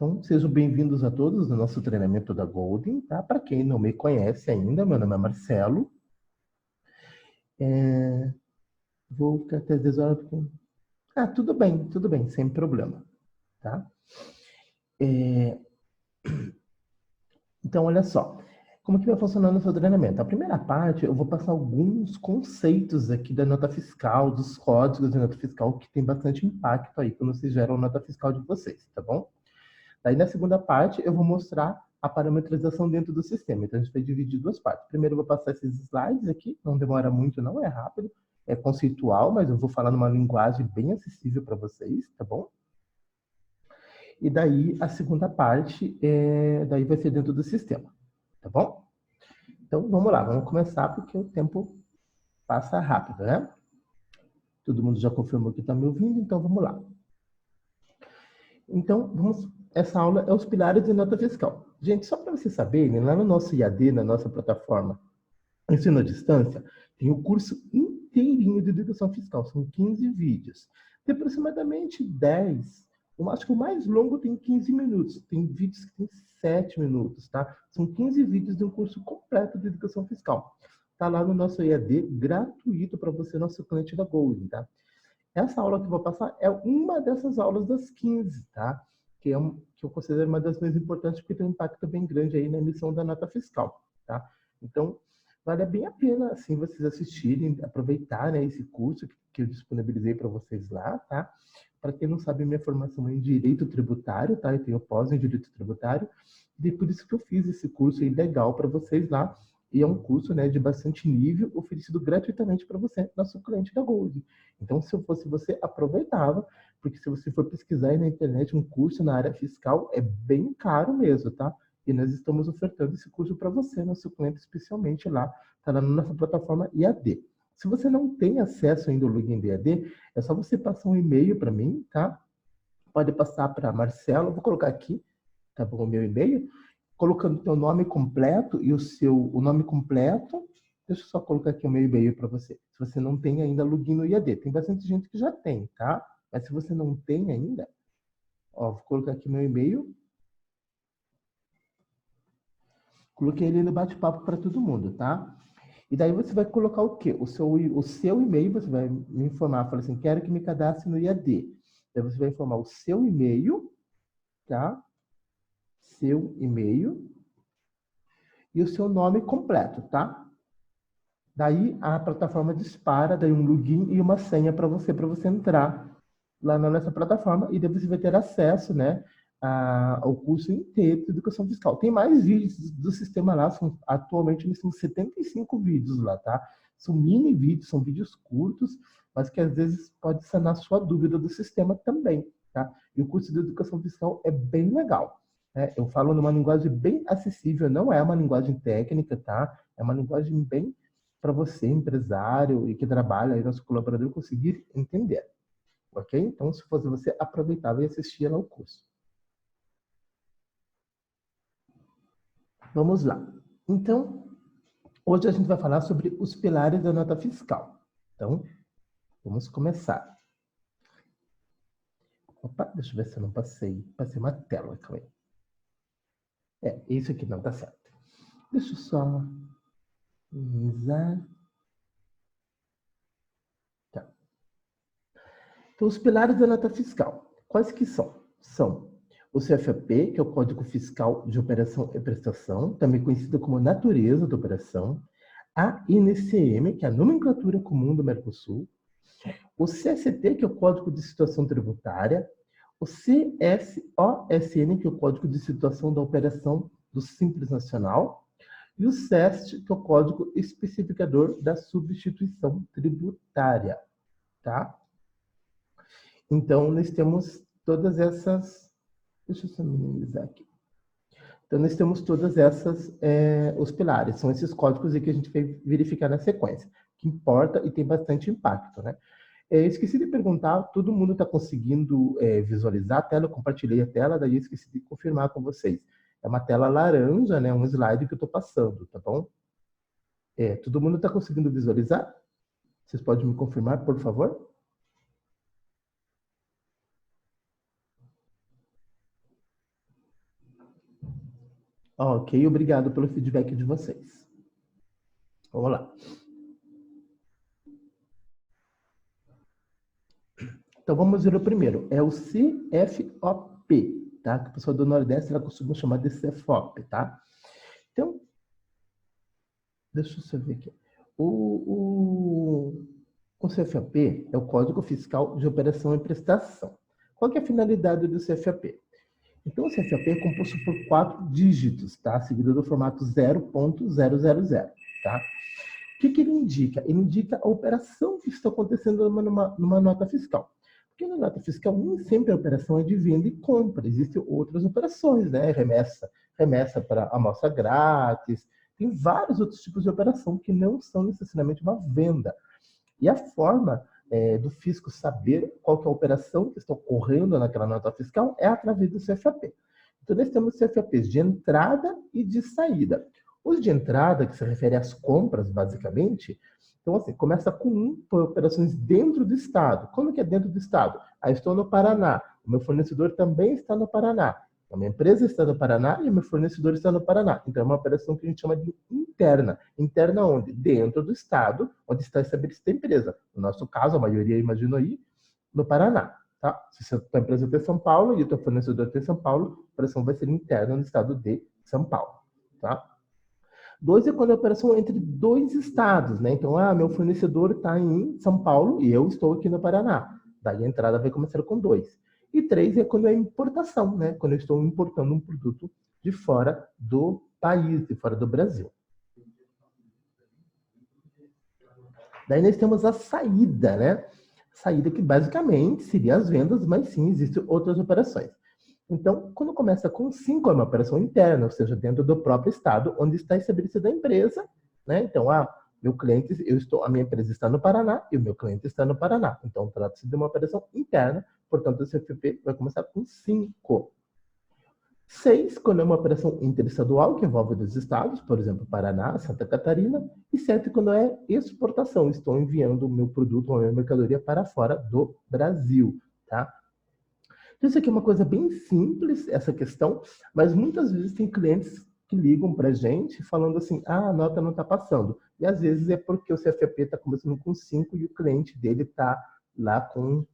Então, sejam bem-vindos a todos no nosso treinamento da Golden, tá? Para quem não me conhece ainda, meu nome é Marcelo. Vou ficar até as 10 horas. Tudo bem, sem problema, tá? Então, olha só. Como que vai funcionar o seu treinamento? A primeira parte, eu vou passar alguns conceitos aqui da nota fiscal, dos códigos de nota fiscal, que tem bastante impacto aí quando vocês geram a nota fiscal de vocês, tá bom? Daí, na segunda parte, eu vou mostrar a parametrização dentro do sistema. Então, a gente vai dividir em duas partes. Primeiro, eu vou passar esses slides aqui. Não demora muito, não. É rápido. É conceitual, mas eu vou falar numa linguagem bem acessível para vocês, tá bom? E daí, a segunda parte, daí vai ser dentro do sistema, tá bom? Então, vamos lá. Vamos começar, porque o tempo passa rápido, né? Todo mundo já confirmou que está me ouvindo, então vamos lá. Então, essa aula é os pilares de nota fiscal. Gente, só para vocês saberem, lá no nosso IAD, na nossa plataforma Ensino à Distância, tem o curso inteirinho de educação fiscal. São 15 vídeos. Tem aproximadamente 10. Eu acho que o mais longo tem 15 minutos. Tem vídeos que tem 7 minutos, tá? São 15 vídeos de um curso completo de educação fiscal. Tá lá no nosso IAD, gratuito para você, nosso cliente da Golden, tá? Essa aula que eu vou passar é uma dessas aulas das 15, tá? Que eu considero uma das mais importantes, porque tem um impacto bem grande aí na emissão da nota fiscal, tá? Então, vale bem a pena, assim, vocês assistirem, aproveitar, né, esse curso que eu disponibilizei para vocês lá, tá? Para quem não sabe, minha formação é em Direito Tributário, tá? Eu tenho pós em Direito Tributário, e por isso que eu fiz esse curso aí legal para vocês lá. E é um curso, né, de bastante nível, oferecido gratuitamente para você, nosso cliente da Gold. Então, se eu fosse você, aproveitava, porque se você for pesquisar aí na internet um curso na área fiscal, é bem caro mesmo, tá? E nós estamos ofertando esse curso para você, nosso cliente, especialmente lá, tá lá na nossa plataforma IAD. Se você não tem acesso ainda ao login do IAD, é só você passar um e-mail para mim, tá? Pode passar para Marcelo, vou colocar aqui, tá bom, o meu e-mail, colocando o teu nome completo e o nome completo. Deixa eu só colocar aqui o meu e-mail para você. Se você não tem ainda login no IAD, tem bastante gente que já tem, tá? Mas se você não tem ainda, ó, vou colocar aqui meu e-mail. Coloquei ele no bate-papo para todo mundo, tá? E daí você vai colocar o quê? O seu e-mail, você vai me informar, fala assim, quero que me cadastre no IAD. Daí você vai informar o seu e-mail, tá? Seu e-mail e o seu nome completo, tá? Daí a plataforma dispara, daí um login e uma senha para você entrar lá na nossa plataforma e daí você vai ter acesso, né, ao curso inteiro de educação fiscal. Tem mais vídeos do sistema lá, atualmente eles são 75 vídeos lá, tá? São mini vídeos, são vídeos curtos, mas que às vezes pode sanar sua dúvida do sistema também, tá? E o curso de educação fiscal é bem legal, né? Eu falo numa linguagem bem acessível, não é uma linguagem técnica, tá? É uma linguagem bem para você, empresário e que trabalha aí, nosso colaborador, conseguir entender. Ok? Então, se fosse você, aproveitava e assistia lá o curso. Vamos lá. Então, hoje a gente vai falar sobre os pilares da nota fiscal. Então, vamos começar. Opa, deixa eu ver se eu não passei. Passei uma tela, calma aí. Isso aqui não tá certo. Deixa eu só minimizar. Tá. Então, os pilares da nota fiscal. Quais que são? São o CFP, que é o Código Fiscal de Operação e Prestação, também conhecido como natureza da operação. A NCM, que é a Nomenclatura Comum do Mercosul. O CST, que é o Código de Situação Tributária. O CSOSN, que é o Código de Situação da Operação do Simples Nacional. E o CEST, que é o Código Especificador da Substituição Tributária. Tá? Então, nós temos todas essas... Deixa eu só minimizar aqui. Então, nós temos todas essas, os pilares. São esses códigos aí que a gente vai verificar na sequência. Que importa e tem bastante impacto, né? Esqueci de perguntar, todo mundo está conseguindo visualizar a tela? Eu compartilhei a tela, daí eu esqueci de confirmar com vocês. É uma tela laranja, né? Um slide que eu estou passando, tá bom? Todo mundo está conseguindo visualizar? Vocês podem me confirmar, por favor? Ok, obrigado pelo feedback de vocês. Vamos lá. Então, vamos ver o primeiro. É o CFOP, tá? Que o pessoal do Nordeste ela costuma chamar de CFOP, tá? Então, deixa eu só ver aqui. O CFOP é o Código Fiscal de Operação e Prestação. Qual que é a finalidade do CFOP? Então, o CFOP é composto por 4 dígitos, tá? Seguido do formato 0.000, tá? O que ele indica? Ele indica a operação que está acontecendo numa nota fiscal. Porque na nota fiscal, nem sempre a operação é de venda e compra. Existem outras operações, né? Remessa para amostra grátis. Tem vários outros tipos de operação que não são necessariamente uma venda. E a forma do fisco saber qual que é a operação que está ocorrendo naquela nota fiscal é através do CFAP. Então, nós temos CFAPs de entrada e de saída. Os de entrada, que se refere às compras, basicamente, então, assim, começa com por operações dentro do Estado. Como que é dentro do Estado? Ah, estou no Paraná. O meu fornecedor também está no Paraná. A minha empresa está no Paraná e o meu fornecedor está no Paraná. Então, é uma operação que a gente chama de interna. Interna onde? Dentro do Estado, onde está estabelecida a empresa. No nosso caso, a maioria, imagino aí, no Paraná. Tá? Se a tua empresa tem São Paulo e o teu fornecedor tem São Paulo, a operação vai ser interna no estado de São Paulo. Tá? 2 é quando a operação é entre 2 estados, né? Então, meu fornecedor está em São Paulo e eu estou aqui no Paraná. Daí a entrada vai começar com 2. E 3 é quando é importação, né? Quando eu estou importando um produto de fora do país, de fora do Brasil. Daí nós temos a saída, né? Saída que basicamente seria as vendas, mas sim existem outras operações. Então, quando começa com 5, é uma operação interna, ou seja, dentro do próprio estado onde está estabelecida a empresa, né? Então, meu cliente, a minha empresa está no Paraná e o meu cliente está no Paraná. Então, trata-se de uma operação interna, portanto, o CFP vai começar com 5. 6, quando é uma operação interestadual, que envolve dois estados, por exemplo, Paraná, Santa Catarina. E 7, quando é exportação, estou enviando o meu produto ou a minha mercadoria para fora do Brasil, tá? Então, isso aqui é uma coisa bem simples, essa questão, mas muitas vezes tem clientes que ligam para a gente falando assim, a nota não está passando. E às vezes é porque o CFP está começando com 5 e o cliente dele está lá com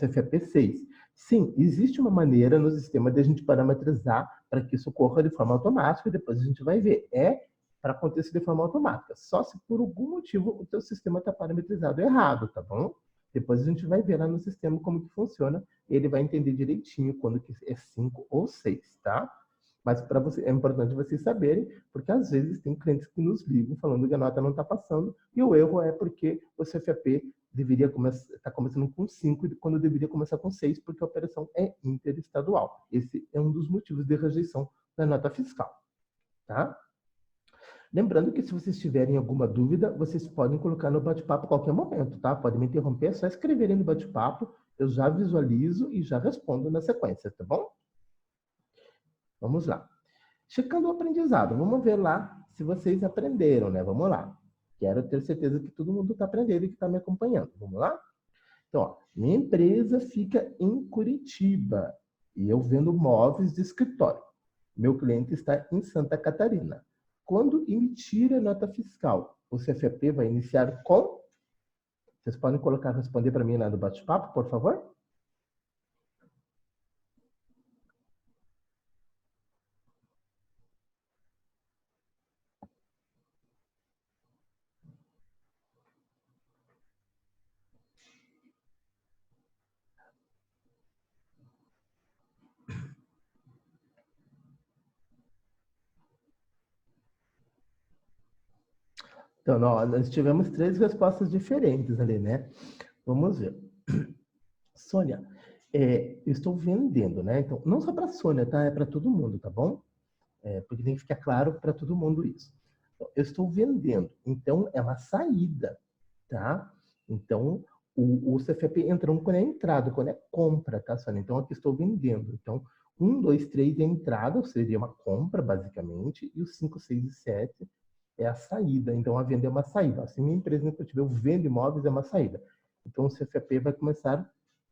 CFP 6. Sim, existe uma maneira no sistema de a gente parametrizar para que isso ocorra de forma automática e depois a gente vai ver. É para acontecer de forma automática. Só se por algum motivo o teu sistema está parametrizado errado, tá bom? Depois a gente vai ver lá no sistema como que funciona. Ele vai entender direitinho quando que é 5 ou 6, tá? Mas para você é importante vocês saberem, porque às vezes tem clientes que nos ligam falando que a nota não está passando, e o erro é porque o CFAP deveria estar começando com 5 quando deveria começar com 6, porque a operação é interestadual. Esse é um dos motivos de rejeição da nota fiscal, tá? Lembrando que se vocês tiverem alguma dúvida, vocês podem colocar no bate-papo a qualquer momento, tá? Podem me interromper, é só escreverem no bate-papo, eu já visualizo e já respondo na sequência, tá bom? Vamos lá. Checando o aprendizado, vamos ver lá se vocês aprenderam, né? Vamos lá. Quero ter certeza que todo mundo está aprendendo e que está me acompanhando. Vamos lá? Então, minha empresa fica em Curitiba e eu vendo móveis de escritório. Meu cliente está em Santa Catarina. Quando emitir a nota fiscal, o CFP vai iniciar com... Vocês podem responder para mim lá no bate-papo, por favor? Então, nós tivemos 3 respostas diferentes ali, né? Vamos ver. Sônia, eu estou vendendo, né? Então, não só para a Sônia, tá? É para todo mundo, tá bom? Porque tem que ficar claro para todo mundo isso. Então, eu estou vendendo, então é uma saída, tá? Então, o CFP entra quando é entrada, quando é compra, tá, Sônia? Então, aqui estou vendendo. Então, 1, 2, 3 é entrada, ou seja, uma compra, basicamente, e os 5, 6 e 7 é a saída. Então, a venda é uma saída. Assim, minha empresa, quando eu vendo imóveis, é uma saída. Então, o CFP vai começar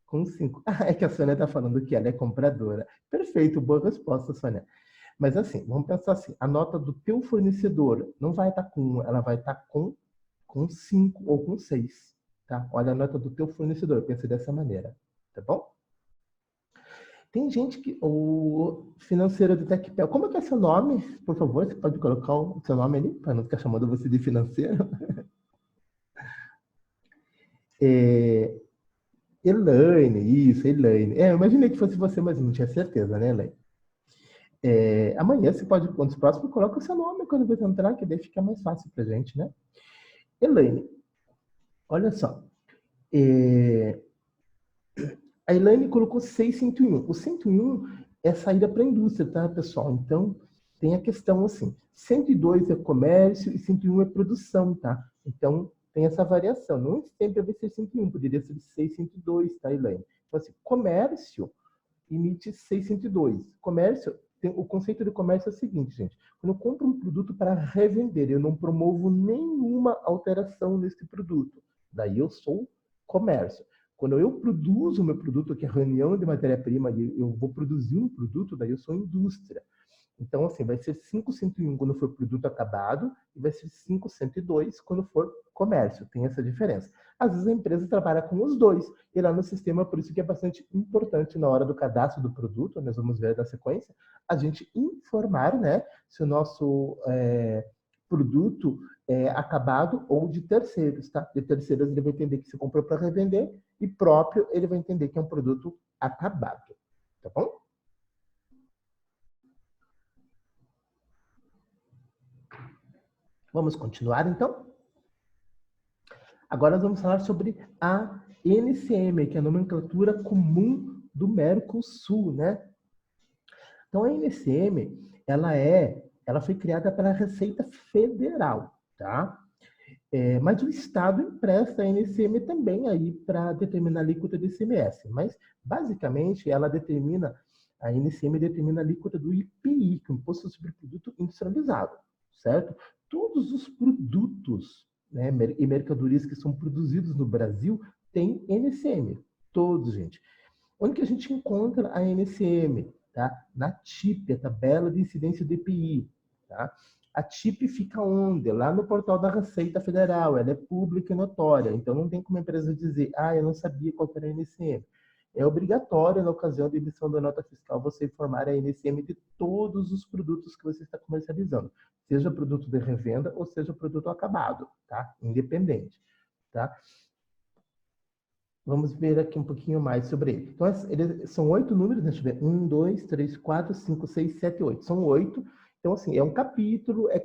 com 5. É que a Sônia está falando que ela é compradora. Perfeito, boa resposta, Sônia. Mas assim, vamos pensar assim, a nota do teu fornecedor não vai estar com 1, ela vai estar com 5 ou com 6, tá? Olha a nota do teu fornecedor, pensa dessa maneira, tá bom? Tem gente que... O financeiro do TecPel, como é que é seu nome? Por favor, você pode colocar o seu nome ali, para não ficar chamando você de financeiro. Elaine, isso, Elaine. Eu imaginei que fosse você, mas não tinha certeza, né, Elaine? Amanhã você pode, quando os próximos, coloca o seu nome quando você entrar, que daí fica mais fácil pra gente, né? Elaine, olha só. É, a Elaine colocou 601. O 101 é saída para a indústria, tá, pessoal? Então, tem a questão assim: 102 é comércio e 101 é produção, tá? Então, tem essa variação. Não sempre vai ser 101, poderia ser 602, tá, Elaine? Então, assim, comércio emite 602. Comércio, o conceito de comércio é o seguinte, gente. Quando eu compro um produto para revender, eu não promovo nenhuma alteração nesse produto. Daí eu sou comércio. Quando eu produzo o meu produto, que é reunião de matéria-prima, e eu vou produzir um produto, daí eu sou indústria. Então, assim, vai ser 501 quando for produto acabado e vai ser 502 quando for comércio. Tem essa diferença. Às vezes a empresa trabalha com os dois. E lá no sistema, por isso que é bastante importante na hora do cadastro do produto, nós vamos ver na sequência, a gente informar, né, se o nosso produto é acabado ou de terceiros, tá? De terceiros ele vai entender que se comprou para revender e próprio ele vai entender que é um produto acabado. Tá bom? Vamos continuar, então? Agora nós vamos falar sobre a NCM, que é a nomenclatura comum do Mercosul, né? Então a NCM, ela foi criada pela Receita Federal, tá? Mas o Estado empresta a NCM também aí para determinar a alíquota do ICMS. Mas basicamente a NCM determina a alíquota do IPI, que é o Imposto sobre Produto Industrializado, certo? Todos os produtos, né, e mercadorias que são produzidos no Brasil têm NCM. Todos, gente. Onde que a gente encontra a NCM? Tá? Na TIP, a tabela de incidência do IPI. Tá? A TIP fica onde? Lá no portal da Receita Federal. Ela é pública e notória. Então, não tem como a empresa dizer, eu não sabia qual era a NCM. É obrigatório, na ocasião da emissão da nota fiscal, você informar a NCM de todos os produtos que você está comercializando. Seja produto de revenda ou seja produto acabado, tá? Independente, tá? Vamos ver aqui um pouquinho mais sobre ele. Então, são 8 números, deixa eu ver. 1, 2, 3, 4, 5, 6, 7, 8. São 8. Então, assim, é um capítulo, é o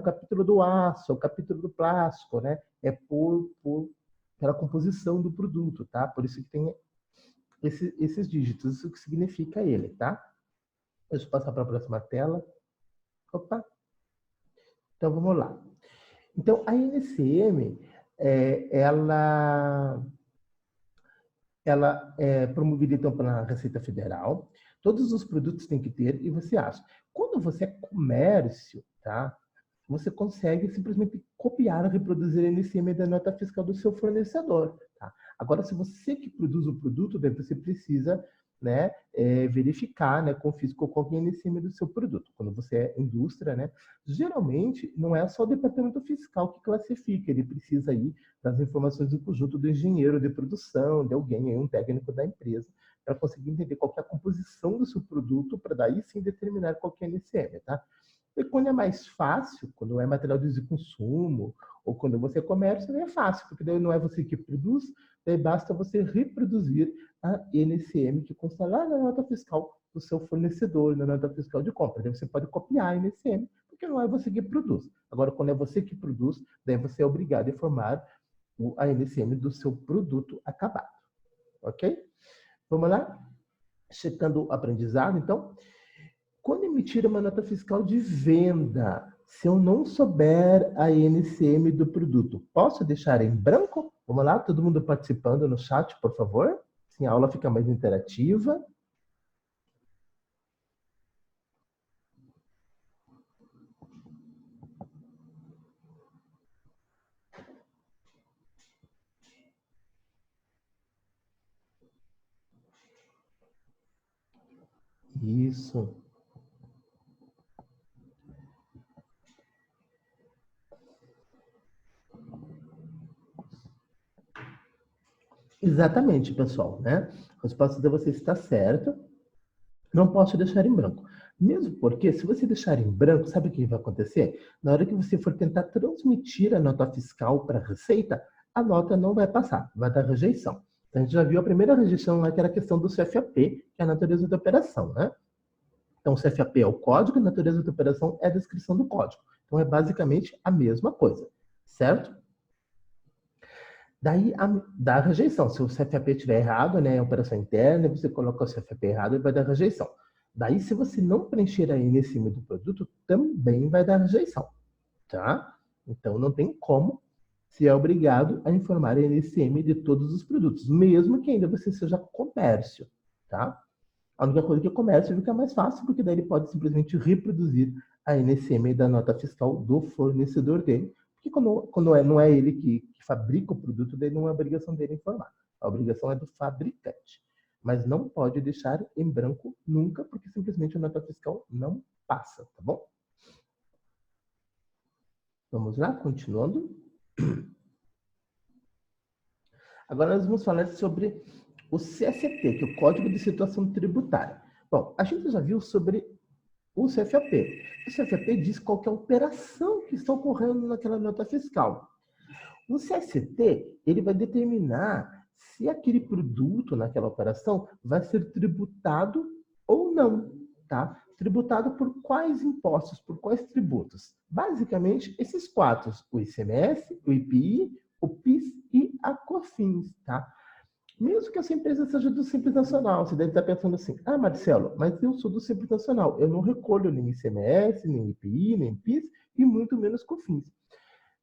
capítulo do aço, é o capítulo do plástico, né? É pela composição do produto, tá? Por isso que tem esses dígitos, isso que significa ele, tá? Deixa eu passar para a próxima tela. Opa! Então, vamos lá. Então, a NCM, ela é promovida então pela Receita Federal. Todos os produtos têm que ter e você acha. Quando você é comércio, tá? Você consegue simplesmente copiar ou reproduzir a NCM da nota fiscal do seu fornecedor, tá? Agora, se você que produz o produto, daí você precisa, né, verificar, né, com o fisco qual é a NCM do seu produto. Quando você é indústria, né, geralmente não é só o departamento fiscal que classifica, ele precisa aí das informações do conjunto do engenheiro de produção, de alguém, aí, um técnico da empresa, para conseguir entender qual é a composição do seu produto, para daí sim determinar qual é a NCM, tá? E quando é mais fácil, quando é material de uso e consumo, ou quando você é comércio, é fácil, porque daí não é você que produz, daí basta você reproduzir a NCM que consta lá na nota fiscal do seu fornecedor, na nota fiscal de compra. Daí você pode copiar a NCM, porque não é você que produz. Agora, quando é você que produz, daí você é obrigado a informar a NCM do seu produto acabado. Ok? Vamos lá? Checando o aprendizado, então. Quando emitir uma nota fiscal de venda, se eu não souber a NCM do produto, posso deixar em branco? Vamos lá, todo mundo participando no chat, por favor. Assim a aula fica mais interativa. Isso. Exatamente, pessoal, né? A resposta de vocês está certa. Não posso deixar em branco. Mesmo porque, se você deixar em branco, sabe o que vai acontecer? Na hora que você for tentar transmitir a nota fiscal para a Receita, a nota não vai passar, vai dar rejeição. Então, a gente já viu a primeira rejeição lá, que era a questão do CFAP, que é a natureza da operação, né? Então, o CFAP é o código, a natureza da operação é a descrição do código. Então, é basicamente a mesma coisa, certo? Daí dá a rejeição. Se o CFAP estiver errado, né, a operação interna, você coloca o CFAP errado e vai dar rejeição. Daí, se você não preencher a NSM do produto, também vai dar rejeição, tá? Então, não tem como se é obrigado a informar a NSM de todos os produtos, mesmo que ainda você seja comércio, tá? A única coisa que o comércio fica mais fácil, porque daí ele pode simplesmente reproduzir a NSM da nota fiscal do fornecedor dele, porque não é ele que fabrica o produto, daí não é obrigação dele informar. A obrigação é do fabricante. Mas não pode deixar em branco nunca, porque simplesmente a nota fiscal não passa, tá bom? Vamos lá, continuando. Agora nós vamos falar sobre o CST, que é o Código de Situação Tributária. Bom, a gente já viu sobre o CFAP. O CFAP diz qual que é a operação que está ocorrendo naquela nota fiscal. O CST, ele vai determinar se aquele produto naquela operação vai ser tributado ou não, tá? Tributado por quais impostos, por quais tributos? Basicamente, esses quatro: o ICMS, o IPI, o PIS e a COFINS, tá? Mesmo que essa empresa seja do Simples Nacional, você deve estar pensando assim: ah, Marcelo, mas eu sou do Simples Nacional, eu não recolho nem ICMS, nem IPI, nem PIS e muito menos COFINS.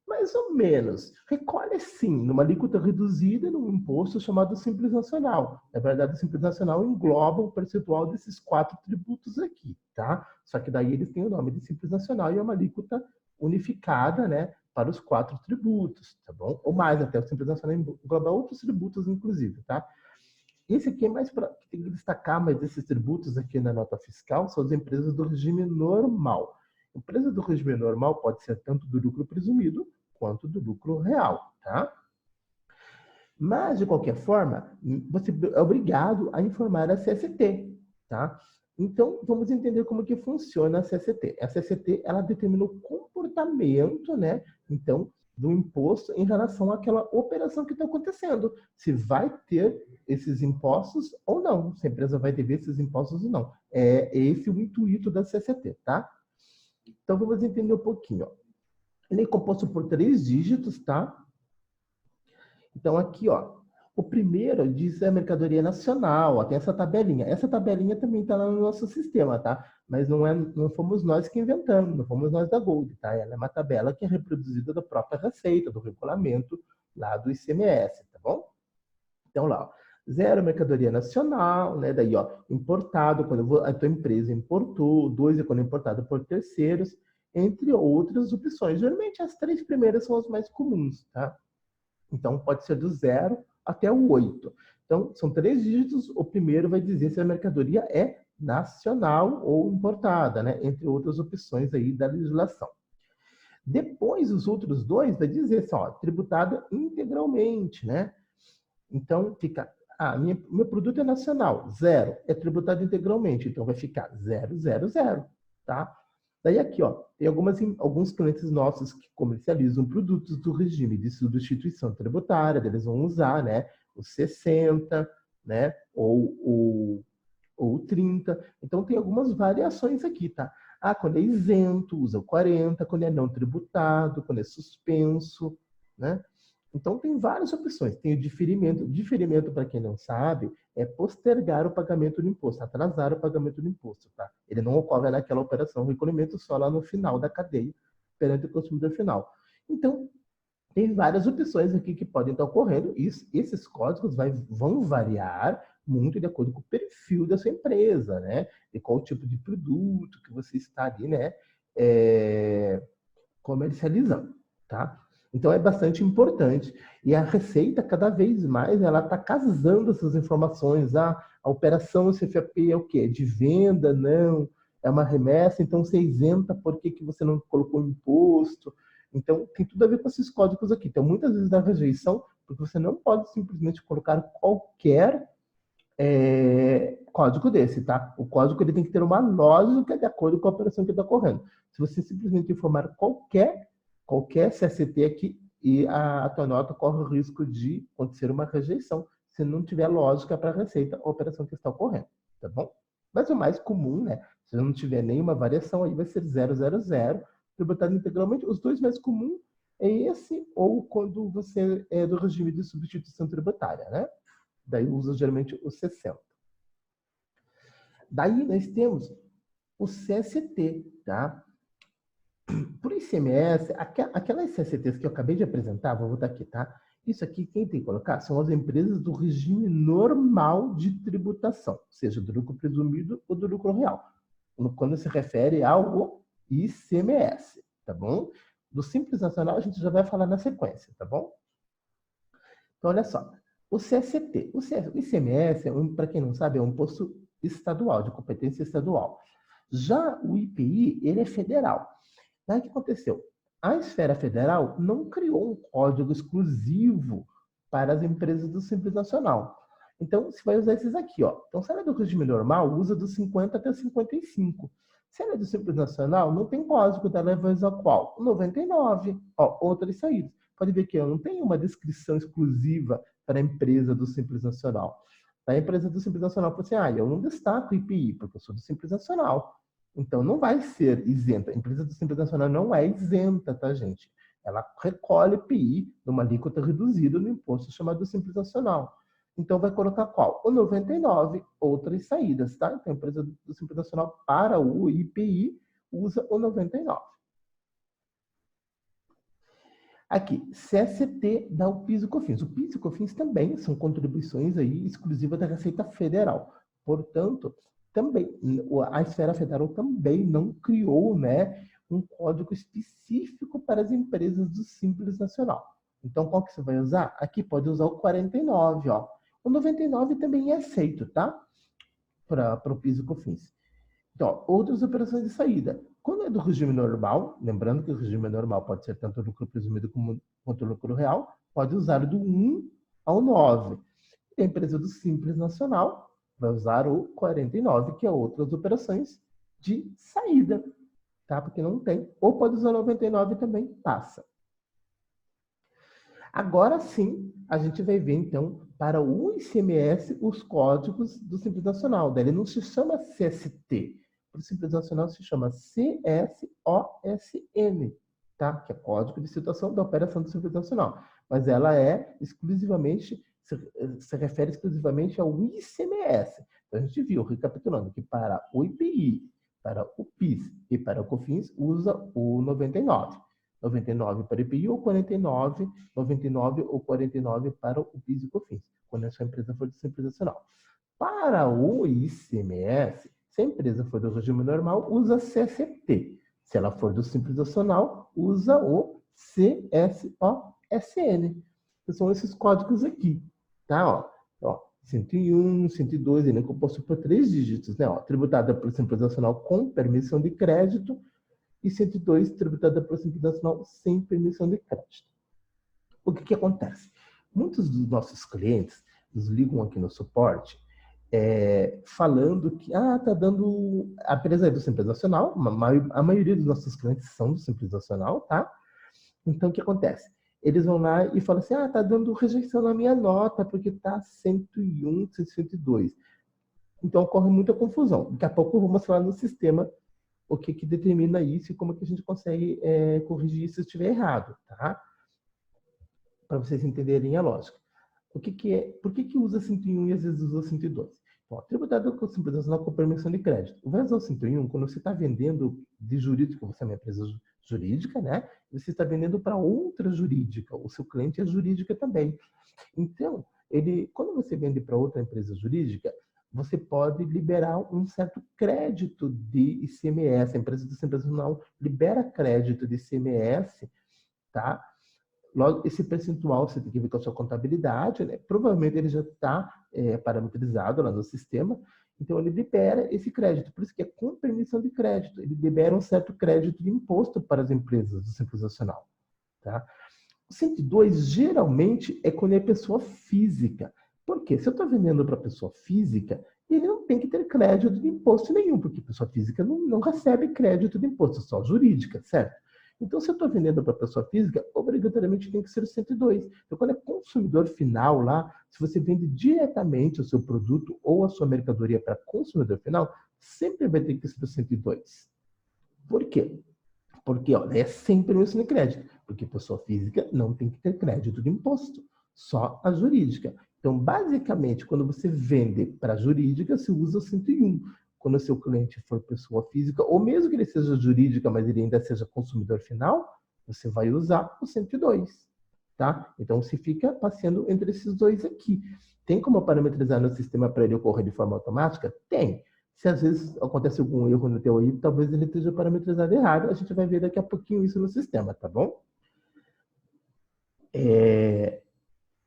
Mais ou menos. Recolhe sim, numa alíquota reduzida num imposto chamado Simples Nacional. Na verdade, o Simples Nacional engloba o percentual desses quatro tributos aqui, tá? Só que daí eles têm o nome de Simples Nacional e é uma alíquota unificada, né, para os quatro tributos, tá bom? Ou mais, até o Simples Nacional engloba outros tributos, inclusive, tá? Esse aqui é mais para que tem que destacar, mas esses tributos aqui na nota fiscal são as empresas do regime normal. Empresa do regime normal pode ser tanto do lucro presumido quanto do lucro real, tá? Mas, de qualquer forma, você é obrigado a informar a CST, tá? Então, vamos entender como que funciona a CST. A CST, ela determina o comportamento, né? Então, do imposto em relação àquela operação que está acontecendo. Se vai ter esses impostos ou não. Se a empresa vai dever esses impostos ou não. É esse o intuito da CST, tá? Então, vamos entender um pouquinho. Ó. Ele é composto por 3 dígitos, tá? Então, aqui, ó, o primeiro diz a mercadoria nacional, ó, tem essa tabelinha. Essa tabelinha também está lá no nosso sistema, tá? Mas não fomos nós que inventamos, não fomos nós da Gold, tá? Ela é uma tabela que é reproduzida da própria Receita, do regulamento lá do ICMS, tá bom? Então, lá, ó, 0, mercadoria nacional, né? Daí, ó, importado, quando a tua empresa importou. 2 é quando é importado por terceiros, entre outras opções. Geralmente, as 3 primeiras são as mais comuns, tá? Então, pode ser do 0 até o 8. Então, são 3 dígitos. O primeiro vai dizer se a mercadoria é nacional ou importada, né? Entre outras opções aí da legislação. Depois, os outros 2 vai dizer assim, ó, tributada integralmente, né? Então, fica, meu produto é nacional, 0, é tributado integralmente, então vai ficar 0, 0, 0, tá? Daí aqui, ó, tem alguns clientes nossos que comercializam produtos do regime de substituição tributária, eles vão usar, né, o 60, né, ou o 30. Então, tem algumas variações aqui, tá? Ah, quando é isento, usa o 40, quando é não tributado, quando é suspenso, né? Então, tem várias opções. Tem o diferimento. Diferimento, para quem não sabe, é postergar o pagamento do imposto, atrasar o pagamento do imposto, tá? Ele não ocorre naquela operação, o recolhimento só lá no final da cadeia, perante o consumidor final. Então, tem várias opções aqui que podem estar ocorrendo. E esses códigos vão variar muito de acordo com o perfil da sua empresa, né? E qual tipo de produto que você está ali, né? Comercializando, tá? Então é bastante importante. E a Receita, cada vez mais, ela está casando essas informações. A operação CFAP é o quê? De venda? Não. É uma remessa, então você isenta, por que você não colocou imposto? Então, tem tudo a ver com esses códigos aqui. Então, muitas vezes dá rejeição, porque você não pode simplesmente colocar qualquer código desse, tá? O código ele tem que ter uma lógica de acordo com a operação que está ocorrendo. Se você simplesmente informar qualquer CST aqui, e a tua nota corre o risco de acontecer uma rejeição, se não tiver lógica para a receita ou operação que está ocorrendo, tá bom? Mas o mais comum, né? Se não tiver nenhuma variação, aí vai ser 000, tributado integralmente. Os dois mais comuns é esse, ou quando você é do regime de substituição tributária, né? Daí usa geralmente o 60. Daí nós temos o CST, tá? Por ICMS, aquelas CSTs que eu acabei de apresentar, vou botar aqui, tá? Isso aqui, quem tem que colocar são as empresas do regime normal de tributação, seja do lucro presumido ou do lucro real, quando se refere ao ICMS, tá bom? Do Simples Nacional a gente já vai falar na sequência, tá bom? Então, olha só. O CST, o ICMS, para quem não sabe, é um imposto estadual, de competência estadual. Já o IPI, ele é federal. Daí o que aconteceu? A esfera federal não criou um código exclusivo para as empresas do Simples Nacional. Então, você vai usar esses aqui, ó. Então, se ela é do regime normal, usa dos 50 até 55. Se ela é do Simples Nacional, não tem código, dela vai usar qual? O 99. Ó, outras saídas. Pode ver que eu não tenho uma descrição exclusiva para a empresa do Simples Nacional. A empresa do Simples Nacional fala assim, eu não destaco IPI, porque eu sou do Simples Nacional. Então, não vai ser isenta. A empresa do Simples Nacional não é isenta, tá, gente? Ela recolhe IPI numa alíquota reduzida no imposto chamado Simples Nacional. Então, vai colocar qual? O 99, outras saídas, tá? Então, a empresa do Simples Nacional para o IPI usa o 99. Aqui, CST dá o PIS e COFINS. O PIS e COFINS também são contribuições aí exclusivas da Receita Federal. Portanto, também a esfera federal também não criou, né, um código específico para as empresas do Simples Nacional. Então, qual que você vai usar? Aqui pode usar o 49, ó. O 99 também é aceito, tá? Para o PIS e COFINS. Então, outras operações de saída. Quando é do regime normal, lembrando que o regime normal pode ser tanto o lucro presumido quanto o lucro real, pode usar do 1 ao 9. E a empresa do Simples Nacional vai usar o 49, que é outras operações de saída, tá? Porque não tem. Ou pode usar o 99 também, passa. Agora sim, a gente vai ver, então, para o ICMS, os códigos do Simples Nacional. Daí ele não se chama CST. Para o Simples Nacional se chama CSOSN, tá? Que é Código de Situação da Operação do Simples Nacional. Mas ela é exclusivamente, se refere exclusivamente ao ICMS. Então, a gente viu, recapitulando, que para o IPI, para o PIS e para o COFINS, usa o 99. 99 para o IPI ou 99 ou 49 para o PIS e COFINS, quando a sua empresa for do Simples Nacional. Para o ICMS, se a empresa for do regime normal, usa CST. Se ela for do Simples Nacional, usa o CSOSN. Que são esses códigos aqui, tá? Ó, 101, 102, ele é composto por 3 dígitos, né? Ó, tributada pelo Simples Nacional com permissão de crédito, e 102, tributada pelo Simples Nacional sem permissão de crédito. O que acontece? Muitos dos nossos clientes nos ligam aqui no suporte falando que tá dando, a empresa é do Simples Nacional, a maioria dos nossos clientes são do Simples Nacional, tá? Então, o que acontece? Eles vão lá e falam assim, tá dando rejeição na minha nota, porque tá 101, 102. Então, ocorre muita confusão. Daqui a pouco eu vou mostrar no sistema o que determina isso e como que a gente consegue corrigir isso se estiver errado, tá? Para vocês entenderem a lógica. Por que usa 101 e às vezes usa 102? Bom, tributado com Simples Nacional com permissão de crédito. Vai usar o 101 quando você está vendendo de jurídico, você é uma empresa jurídica, né? Você está vendendo para outra jurídica, o seu cliente é jurídica também. Então, quando você vende para outra empresa jurídica, você pode liberar um certo crédito de ICMS. A empresa do Simples Nacional libera crédito de ICMS, tá? Logo, esse percentual você tem que ver com a sua contabilidade, né? Provavelmente ele já está parametrizado lá no sistema, então ele libera esse crédito. Por isso que é com permissão de crédito. Ele libera um certo crédito de imposto para as empresas do Simples Nacional. tá? O 102 geralmente é quando é pessoa física. Por quê? Se eu estou vendendo para pessoa física, ele não tem que ter crédito de imposto nenhum, porque pessoa física não recebe crédito de imposto, só jurídica, certo? Então, se eu estou vendendo para pessoa física, obrigatoriamente tem que ser o 102. Então, quando é consumidor final lá, se você vende diretamente o seu produto ou a sua mercadoria para consumidor final, sempre vai ter que ser o 102. Por quê? Porque é sempre o ensino de crédito, porque pessoa física não tem que ter crédito de imposto, só a jurídica. Então, basicamente, quando você vende para a jurídica, você usa o 101. Quando o seu cliente for pessoa física, ou mesmo que ele seja jurídica, mas ele ainda seja consumidor final, você vai usar o 102. Tá? Então, você fica passeando entre esses dois aqui. Tem como parametrizar no sistema para ele ocorrer de forma automática? Tem. Se às vezes acontece algum erro no teu aí, talvez ele esteja parametrizado errado. A gente vai ver daqui a pouquinho isso no sistema, tá bom?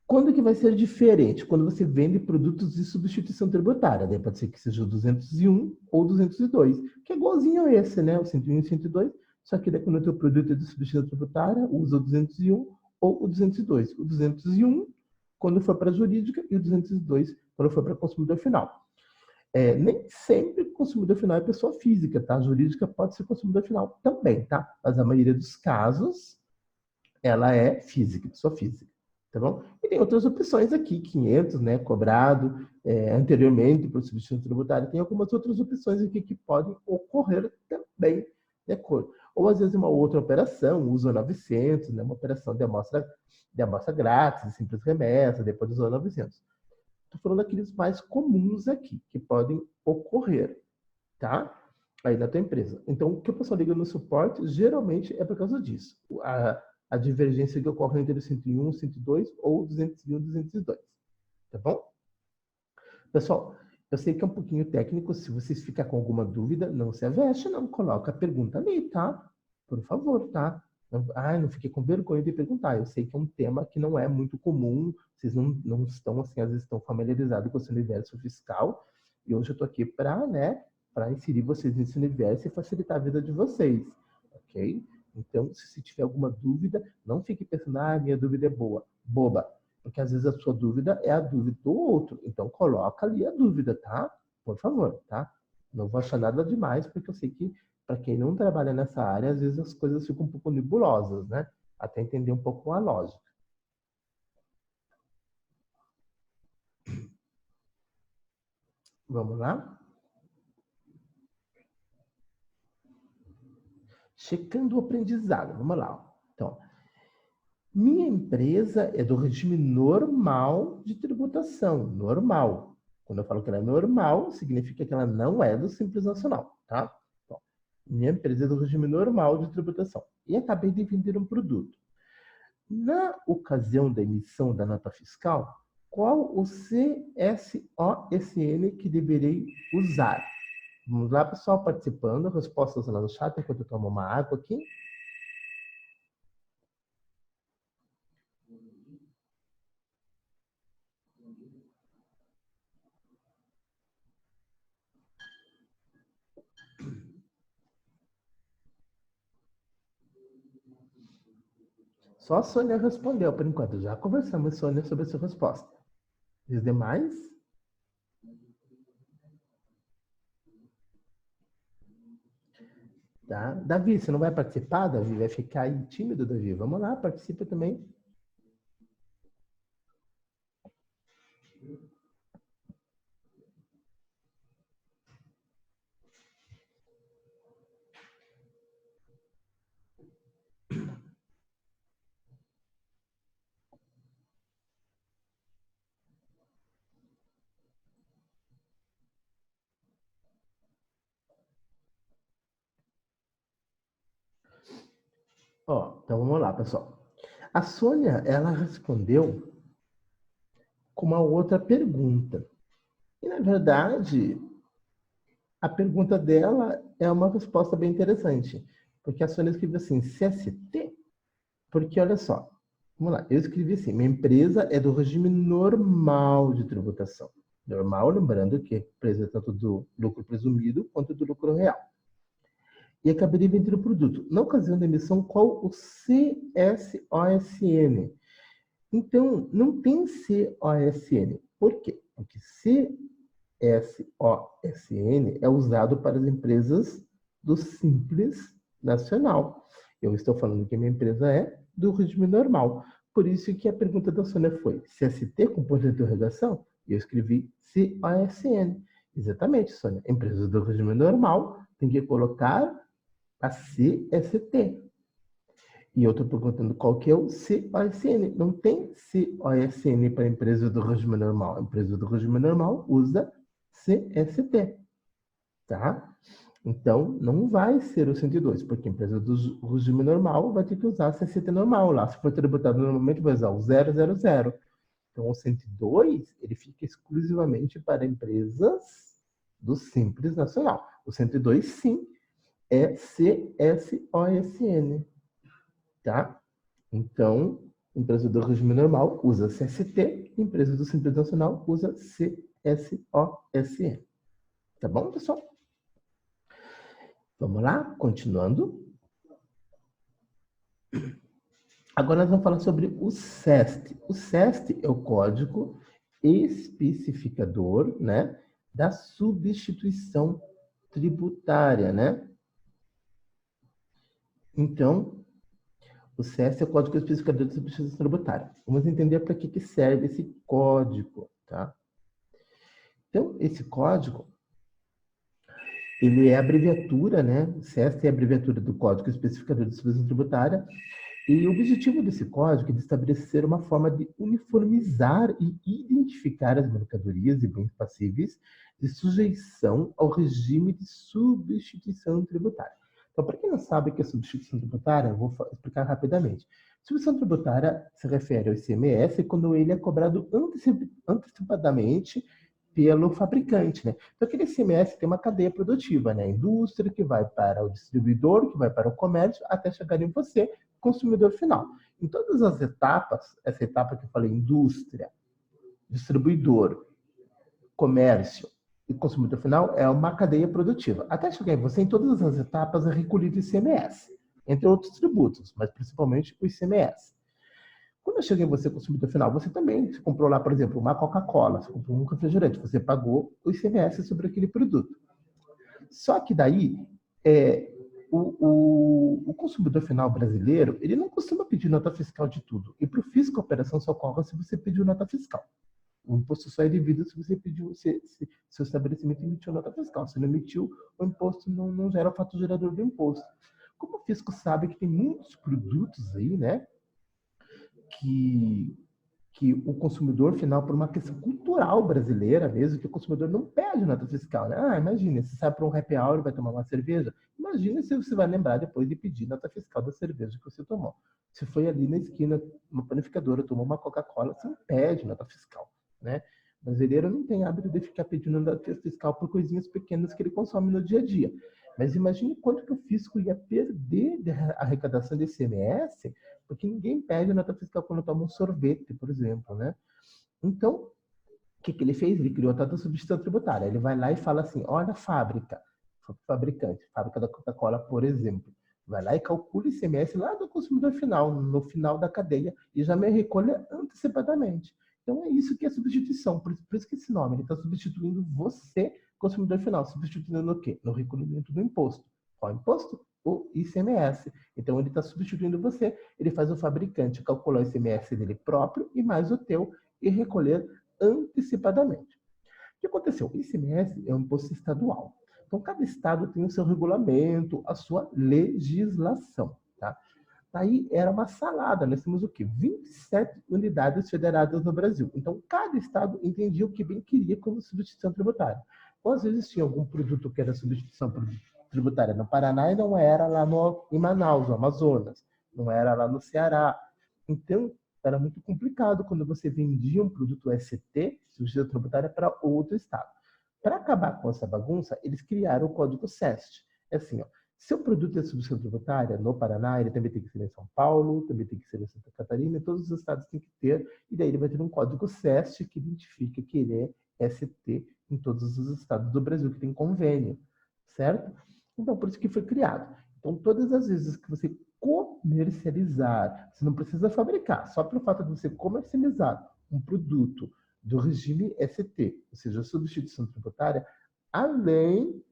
Quando que vai ser diferente? Quando você vende produtos de substituição tributária. Daí pode ser que seja o 201 ou 202, que é igualzinho a esse, né? O 101 e o 102. Só que daí quando o teu produto é de substituição tributária, usa o 201 ou o 202. O 201 quando for para a jurídica e o 202 quando for para consumidor final. Nem sempre o consumidor final é pessoa física, tá? A jurídica pode ser consumidor final também, tá? Mas a maioria dos casos, ela é física, pessoa física, tá bom? E tem outras opções aqui, 500, né? Cobrado anteriormente por substituição tributária. Tem algumas outras opções aqui que podem ocorrer também, de acordo. Ou às vezes uma outra operação, usa 900, né? Uma operação de amostra grátis, simples remessa, depois usa 900. Estou falando daqueles mais comuns aqui, que podem ocorrer, tá? Aí na tua empresa. Então, o que o pessoal liga no suporte, geralmente é por causa disso. A divergência que ocorre entre o 101, 102 ou 201, 202. Tá bom? Pessoal, eu sei que é um pouquinho técnico. Se vocês ficarem com alguma dúvida, não se aveste, não. Coloca a pergunta ali, tá? Por favor, tá? Não fique com vergonha de perguntar. Eu sei que é um tema que não é muito comum. Vocês não estão, assim, às vezes estão familiarizados com esse universo fiscal. E hoje eu estou aqui para, né, para inserir vocês nesse universo e facilitar a vida de vocês. Ok? Então, se tiver alguma dúvida, não fique pensando, minha dúvida é boba. Porque às vezes a sua dúvida é a dúvida do outro. Então, coloca ali a dúvida, tá? Por favor, tá? Não vou achar nada demais, porque eu sei que, para quem não trabalha nessa área, às vezes as coisas ficam um pouco nebulosas, né? Até entender um pouco a lógica. Vamos lá? Checando o aprendizado. Vamos lá. Então, minha empresa é do regime normal de tributação. Normal. Quando eu falo que ela é normal, significa que ela não é do Simples Nacional, tá? Então, minha empresa é do regime normal de tributação. E acabei de vender um produto. Na ocasião da emissão da nota fiscal, qual o CSOSN que deverei usar? Vamos lá, pessoal, participando. Respostas lá no chat enquanto eu tomo uma água aqui. Só a Sônia respondeu por enquanto. Já conversamos, Sônia, sobre a sua resposta. E os demais? Tá? Davi, você não vai participar, Davi? Vai ficar aí tímido, Davi? Vamos lá, participa também. Então vamos lá, pessoal. A Sônia, ela respondeu com uma outra pergunta. E, na verdade, a pergunta dela é uma resposta bem interessante. Porque a Sônia escreveu assim, CST? Porque, olha só, vamos lá, eu escrevi assim, minha empresa é do regime normal de tributação. Normal, lembrando que empresa tanto do lucro presumido quanto do lucro real. e acabaria vendendo o produto. Na ocasião da emissão, qual o CSOSN? Então, não tem COSN. Por quê? Porque CSOSN é usado para as empresas do Simples Nacional. Eu estou falando que a minha empresa é do regime normal. Por isso que a pergunta da Sônia foi CST com ponto de interrogação? E eu escrevi COSN. Exatamente, Sônia. Empresas do regime normal tem que colocar a CST. E eu estou perguntando qual que é o COSN. Não tem COSN para empresa do regime normal. A empresa do regime normal usa CST. Tá? Então, não vai ser o 102, porque a empresa do regime normal vai ter que usar a CST normal lá. Se for tributado normalmente, vai usar o 000. Então, o 102, ele fica exclusivamente para empresas do Simples Nacional. O 102, sim, é CSOSN. Tá? Então, empresa do regime normal usa CST, empresa do Simples Nacional usa CSOSN. Tá bom, pessoal? Vamos lá, continuando. Agora nós vamos falar sobre o SEST. O SEST é o código especificador, né, da substituição tributária, né? Então, o SEST é o código especificador da substituição tributária. Vamos entender para que serve esse código, tá? Então, esse código, ele é a abreviatura, né? O SEST é a abreviatura do Código Especificador de Substituição Tributária. E o objetivo desse código é de estabelecer uma forma de uniformizar e identificar as mercadorias e bens passíveis de sujeição ao regime de substituição tributária. Então, para quem não sabe o que é substituição tributária, eu vou explicar rapidamente. Substituição tributária se refere ao ICMS quando ele é cobrado antecipadamente pelo fabricante, né? Então, aquele ICMS tem uma cadeia produtiva, né? A indústria que vai para o distribuidor, que vai para o comércio, até chegar em você, consumidor final. Em todas as etapas, essa etapa que eu falei, indústria, distribuidor, comércio e consumidor final, é uma cadeia produtiva. Até chegar em você, em todas as etapas, é recolhido ICMS, entre outros tributos, mas principalmente o ICMS. Quando eu cheguei em você, consumidor final, você também comprou lá, por exemplo, uma Coca-Cola, você comprou um refrigerante, você pagou o ICMS sobre aquele produto. Só que daí, o consumidor final brasileiro, ele não costuma pedir nota fiscal de tudo. E para o fisco, a operação só ocorre se você pediu nota fiscal. O imposto só é devido se você pediu, se seu estabelecimento emitiu nota fiscal. Se não emitiu, o imposto não gera o fato gerador do imposto. Como o fisco sabe que tem muitos produtos aí, né, que o consumidor final, por uma questão cultural brasileira mesmo, que o consumidor não pede nota fiscal, né? Ah, imagina, você sai para um happy hour e vai tomar uma cerveja, imagina se você vai lembrar depois de pedir nota fiscal da cerveja que você tomou. Se foi ali na esquina, uma panificadora, tomou uma Coca-Cola, você não pede nota fiscal, né? O brasileiro não tem hábito de ficar pedindo nota fiscal por coisinhas pequenas que ele consome no dia a dia. Mas imagine quanto que o fisco ia perder de arrecadação de ICMS, porque ninguém pede nota fiscal quando toma um sorvete, por exemplo, né? Então, o que ele fez? Ele criou a taxa de substituição tributária. Ele vai lá e fala assim, olha a fábrica, fabricante, fábrica da Coca-Cola, por exemplo, vai lá e calcula o ICMS lá do consumidor final, no final da cadeia, e já me recolhe antecipadamente. Então, é isso que é substituição. Por isso que esse nome, ele está substituindo você, consumidor final. Substituindo no quê? No recolhimento do imposto. Qual imposto? O ICMS. Então, ele está substituindo você. Ele faz o fabricante calcular o ICMS dele próprio e mais o teu e recolher antecipadamente. O que aconteceu? O ICMS é um imposto estadual. Então, cada estado tem o seu regulamento, a sua legislação. Tá? Daí era uma salada. Nós temos o quê? 27 unidades federadas no Brasil. Então, cada estado entendia o que bem queria como substituição tributária. Ou às vezes tinha algum produto que era substituição tributária no Paraná e não era lá em Manaus, no Amazonas. Não era lá no Ceará. Então, era muito complicado quando você vendia um produto ST, substituição tributária, para outro estado. Para acabar com essa bagunça, eles criaram o código SEST. É assim, ó, se o produto é substituição tributária no Paraná, ele também tem que ser em São Paulo, também tem que ser em Santa Catarina, todos os estados têm que ter, e daí ele vai ter um código SEST que identifica que ele é ST em todos os estados do Brasil que tem convênio, certo? Então, por isso que foi criado. Então, todas as vezes que você comercializar, você não precisa fabricar, só pelo fato de você comercializar um produto do regime ST, ou seja, substituição tributária, além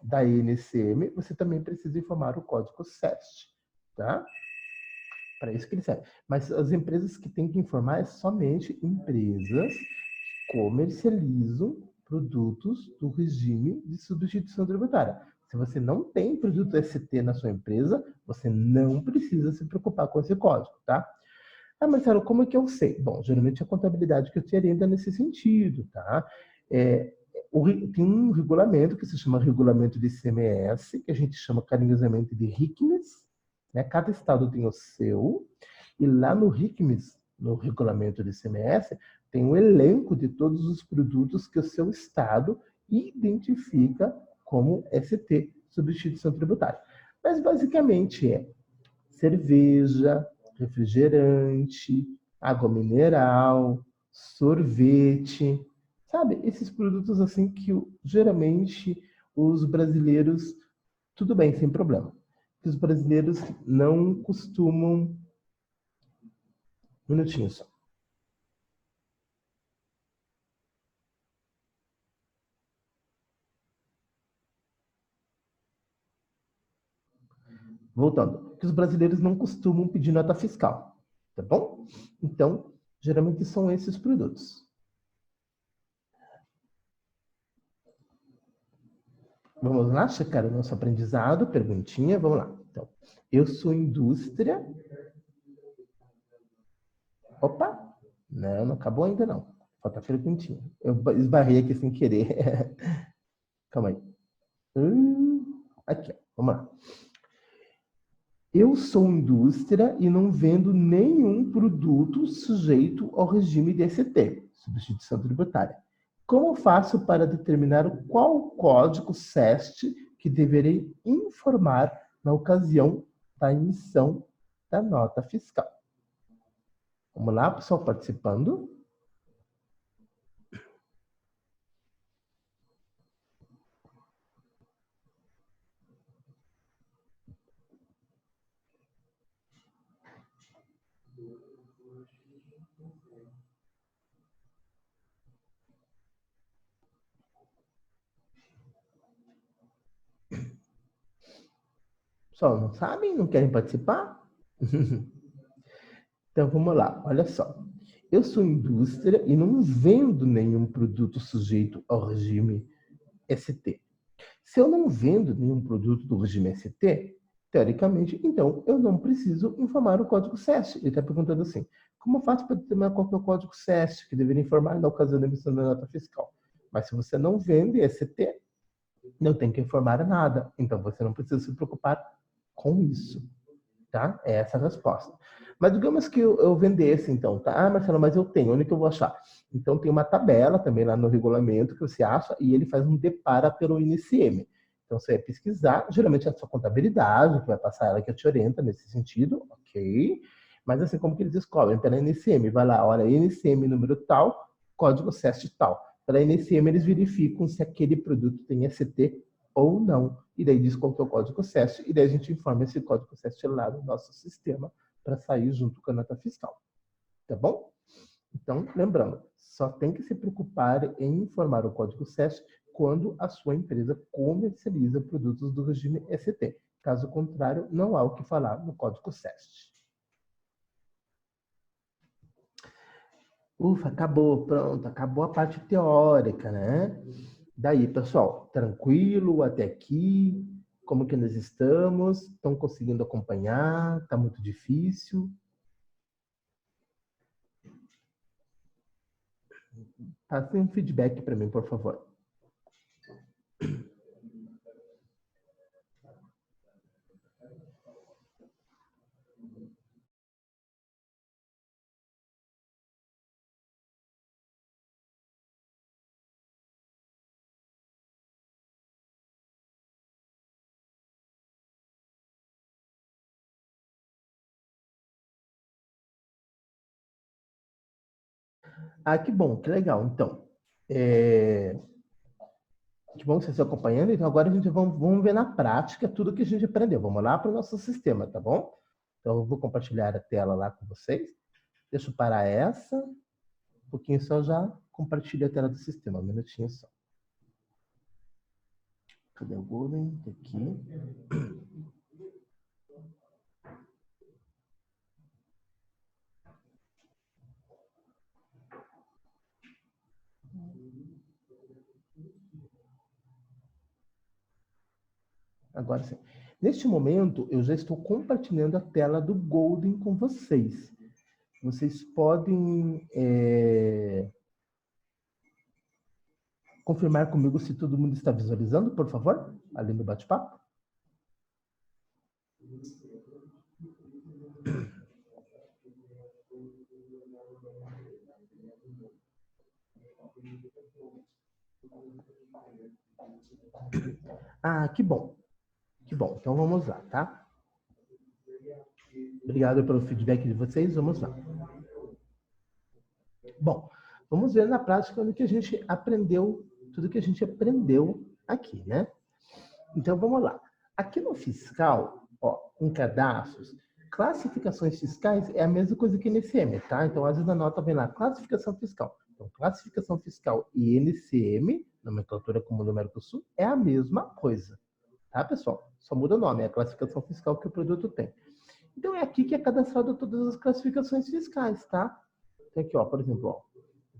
da NCM, você também precisa informar o código SEST, tá? Para isso que ele serve. Mas as empresas que têm que informar é somente empresas que comercializam produtos do regime de substituição tributária. Se você não tem produto ST na sua empresa, você não precisa se preocupar com esse código, tá? Ah, Marcelo, como é que eu sei? Bom, geralmente a contabilidade que eu te orienta nesse sentido, tá? Tem um regulamento que se chama Regulamento de ICMS, que a gente chama carinhosamente de RICMES, né? Cada estado tem o seu, e lá no RICMES, no Regulamento de ICMS, tem um elenco de todos os produtos que o seu estado identifica como ST, substituição tributária. Mas basicamente é cerveja, refrigerante, água mineral, sorvete, sabe? Esses produtos assim que geralmente os brasileiros, tudo bem, sem problema. Que os brasileiros não costumam. Um minutinho só. Voltando. Que os brasileiros não costumam pedir nota fiscal, tá bom? Então, geralmente são esses produtos. Vamos lá, checar o nosso aprendizado, perguntinha, vamos lá. Então, eu sou indústria. Opa! Não, não acabou ainda não. Falta a perguntinha. Eu esbarrei aqui sem querer. Calma aí. Aqui, ó. Vamos lá. Eu sou indústria e não vendo nenhum produto sujeito ao regime de ST, substituição tributária. Como faço para determinar qual código SEST que deverei informar na ocasião da emissão da nota fiscal? Vamos lá, pessoal, participando. Pessoal, não sabem? Não querem participar? Então, vamos lá. Olha só. Eu sou indústria e não vendo nenhum produto sujeito ao regime ST. Se eu não vendo nenhum produto do regime ST, teoricamente, então eu não preciso informar o código SEST. Ele está perguntando assim: como eu faço para determinar qual é o código SEST que deveria informar na ocasião da emissão da nota fiscal? Mas se você não vende ST, não tem que informar nada. Então você não precisa se preocupar com isso. Tá? É essa a resposta. Mas digamos que eu vendesse, então, tá? Ah, Marcelo, mas eu tenho, onde que eu vou achar? Então tem uma tabela também lá no regulamento que você acha e ele faz um depara pelo INCM. Então você vai pesquisar, geralmente é a sua contabilidade, que vai passar ela que te orienta nesse sentido, ok? Mas assim, como que eles descobrem? Pela INCM, vai lá, olha, INCM número tal, código SEST tal. Pela INCM eles verificam se aquele produto tem ST ou não. E daí diz qual que é o código SEST, e daí a gente informa esse código SEST lá no nosso sistema para sair junto com a nota fiscal. Tá bom? Então, lembrando, só tem que se preocupar em informar o código SEST quando a sua empresa comercializa produtos do regime ST. Caso contrário, não há o que falar no código SEST. Ufa, acabou, pronto, acabou a parte teórica, né? Daí, pessoal, tranquilo até aqui? Como que nós estamos? Estão conseguindo acompanhar? Está muito difícil? Passem um feedback para mim, por favor. Ah, que bom, que legal. Então, é, Que bom que vocês estão acompanhando. Então, agora a gente vamos ver na prática tudo que a gente aprendeu. Vamos lá para o nosso sistema, tá bom? Então, eu vou compartilhar a tela lá com vocês. Deixa eu parar essa. Um pouquinho só já compartilho a tela do sistema. Um minutinho só. Cadê o Golden? Tá aqui. Agora sim. Neste momento, eu já estou compartilhando a tela do Golden com vocês. Vocês podem confirmar comigo se todo mundo está visualizando, por favor? Além do bate-papo. Ah, que bom. Que bom. Então vamos lá, tá? Obrigado pelo feedback de vocês. Vamos lá. Bom, vamos ver na prática o que a gente aprendeu, tudo que a gente aprendeu aqui, né? Então vamos lá. Aqui no fiscal, ó, em cadastros, classificações fiscais é a mesma coisa que NCM, tá? Então, às vezes na nota vem lá, classificação fiscal. Então, classificação fiscal e NCM, nomenclatura comum do Mercosul, é a mesma coisa, tá, pessoal? Só muda o nome, é a classificação fiscal que o produto tem. Então, é aqui que é cadastrado todas as classificações fiscais, tá? Tem aqui, ó, por exemplo, ó,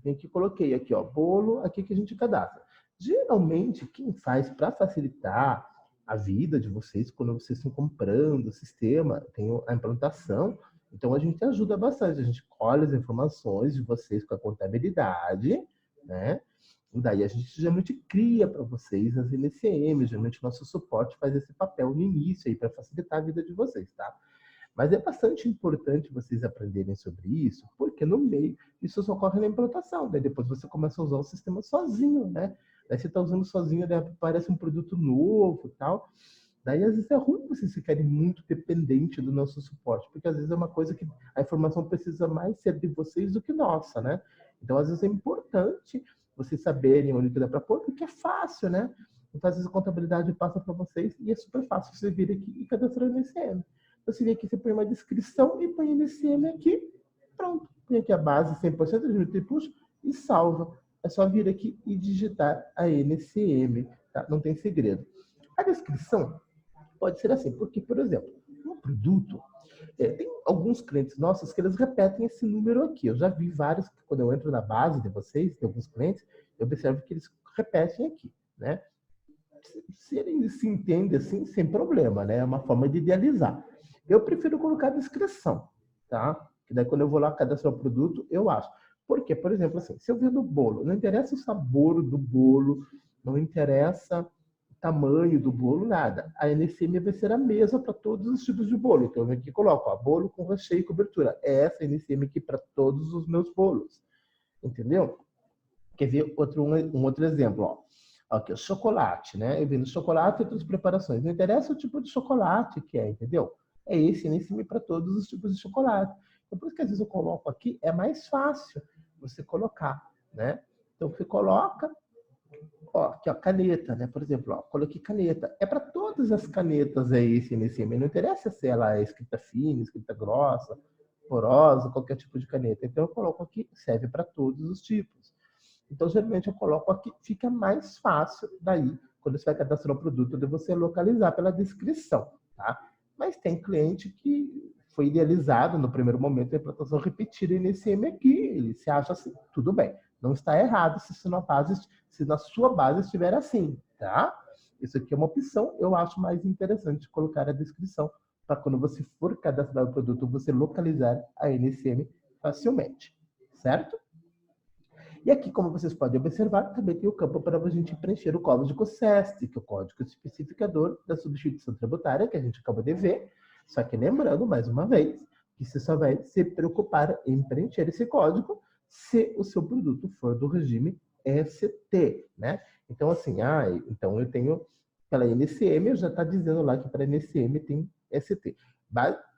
tem aqui, coloquei aqui, ó, bolo, aqui que a gente cadastra. Geralmente, quem faz para facilitar a vida de vocês, quando vocês estão comprando o sistema, tem a implantação, então a gente ajuda bastante, a gente colhe as informações de vocês com a contabilidade, né? E daí a gente geralmente cria para vocês as NCMs, geralmente o nosso suporte faz esse papel no início aí para facilitar a vida de vocês, tá? Mas é bastante importante vocês aprenderem sobre isso, porque no meio, isso só ocorre na implantação. Daí depois você começa a usar o sistema sozinho, né? Daí você está usando sozinho, daí parece um produto novo e tal. Daí às vezes é ruim vocês ficarem muito dependentes do nosso suporte, porque às vezes é uma coisa que a informação precisa mais ser de vocês do que nossa, né? Então às vezes é importante vocês saberem onde que dá para pôr, porque é fácil, né? Então às vezes a contabilidade passa para vocês e é super fácil você vir aqui e cadastrar no ICM. Você vem aqui, você põe uma descrição e põe NCM aqui, pronto. Põe aqui a base 100% de minuto e puxa e salva. É só vir aqui e digitar a NCM, tá? Não tem segredo. A descrição pode ser assim, porque, por exemplo, um produto, tem alguns clientes nossos que eles repetem esse número aqui. Eu já vi vários, quando eu entro na base de vocês, de alguns clientes, eu observo que eles repetem aqui, né? Se ele se entende assim, sem problema, né? É uma forma de idealizar. Eu prefiro colocar a descrição, tá? Que daí quando eu vou lá cadastrar o produto, eu acho. Por quê? Por exemplo, assim, se eu vendo bolo, não interessa o sabor do bolo, não interessa o tamanho do bolo, nada. A NCM vai ser a mesma para todos os tipos de bolo. Então, eu aqui coloco, ó, bolo com recheio e cobertura. É essa NCM aqui para todos os meus bolos. Entendeu? Quer ver um outro exemplo, ó. Aqui, o chocolate, né? Eu vendo chocolate e outras preparações. Não interessa o tipo de chocolate que é, entendeu? É esse NCM para todos os tipos de chocolate. Então, por isso que às vezes eu coloco aqui, é mais fácil você colocar, né? Então, você coloca, ó, aqui, ó, caneta, né? Por exemplo, ó, coloquei caneta. É para todas as canetas aí esse NCM. Não interessa se ela é escrita fina, escrita grossa, porosa, qualquer tipo de caneta. Então, eu coloco aqui, serve para todos os tipos. Então, geralmente, eu coloco aqui, fica mais fácil daí, quando você vai cadastrar o produto, de você localizar pela descrição, tá? Mas tem cliente que foi idealizado no primeiro momento a implantação repetida NCM aqui, ele se acha assim, tudo bem. Não está errado se na sua base estiver assim, tá? Isso aqui é uma opção, eu acho mais interessante colocar a descrição, para quando você for cadastrar o produto, você localizar a NCM facilmente, certo? E aqui, como vocês podem observar, também tem o campo para a gente preencher o código SEST, que é o código especificador da substituição tributária, que a gente acabou de ver. Só que lembrando, mais uma vez, que você só vai se preocupar em preencher esse código se o seu produto for do regime ST, né? Então, assim, então eu tenho pela NCM, já está dizendo lá que para NCM tem ST.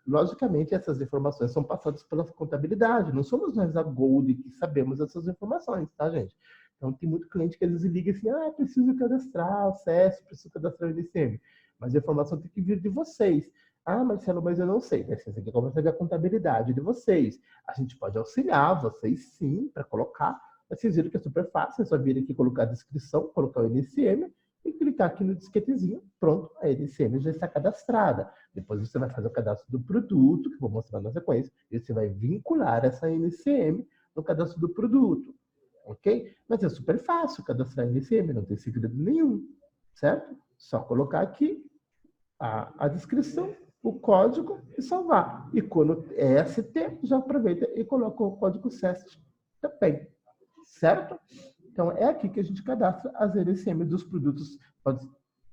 Logicamente, essas informações são passadas pela contabilidade. Não somos nós a Gold que sabemos essas informações, tá, gente? Então, tem muito cliente que às vezes liga assim, preciso cadastrar o CES, preciso cadastrar o NCM. Mas a informação tem que vir de vocês. Marcelo, mas eu não sei. Vocês têm que conversar com a contabilidade de vocês. A gente pode auxiliar vocês, sim, para colocar. Vocês viram que é super fácil, é só vir aqui colocar a descrição, colocar o NCM e clicar aqui no disquetezinho. Pronto, a NCM já está cadastrada. Depois você vai fazer o cadastro do produto, que eu vou mostrar na sequência, e você vai vincular essa NCM no cadastro do produto. Ok? Mas é super fácil cadastrar NCM, não tem segredo nenhum, certo? Só colocar aqui a descrição, o código e salvar. E quando é ST, já aproveita e coloca o código CEST também, certo? Então, é aqui que a gente cadastra as NCM dos produtos.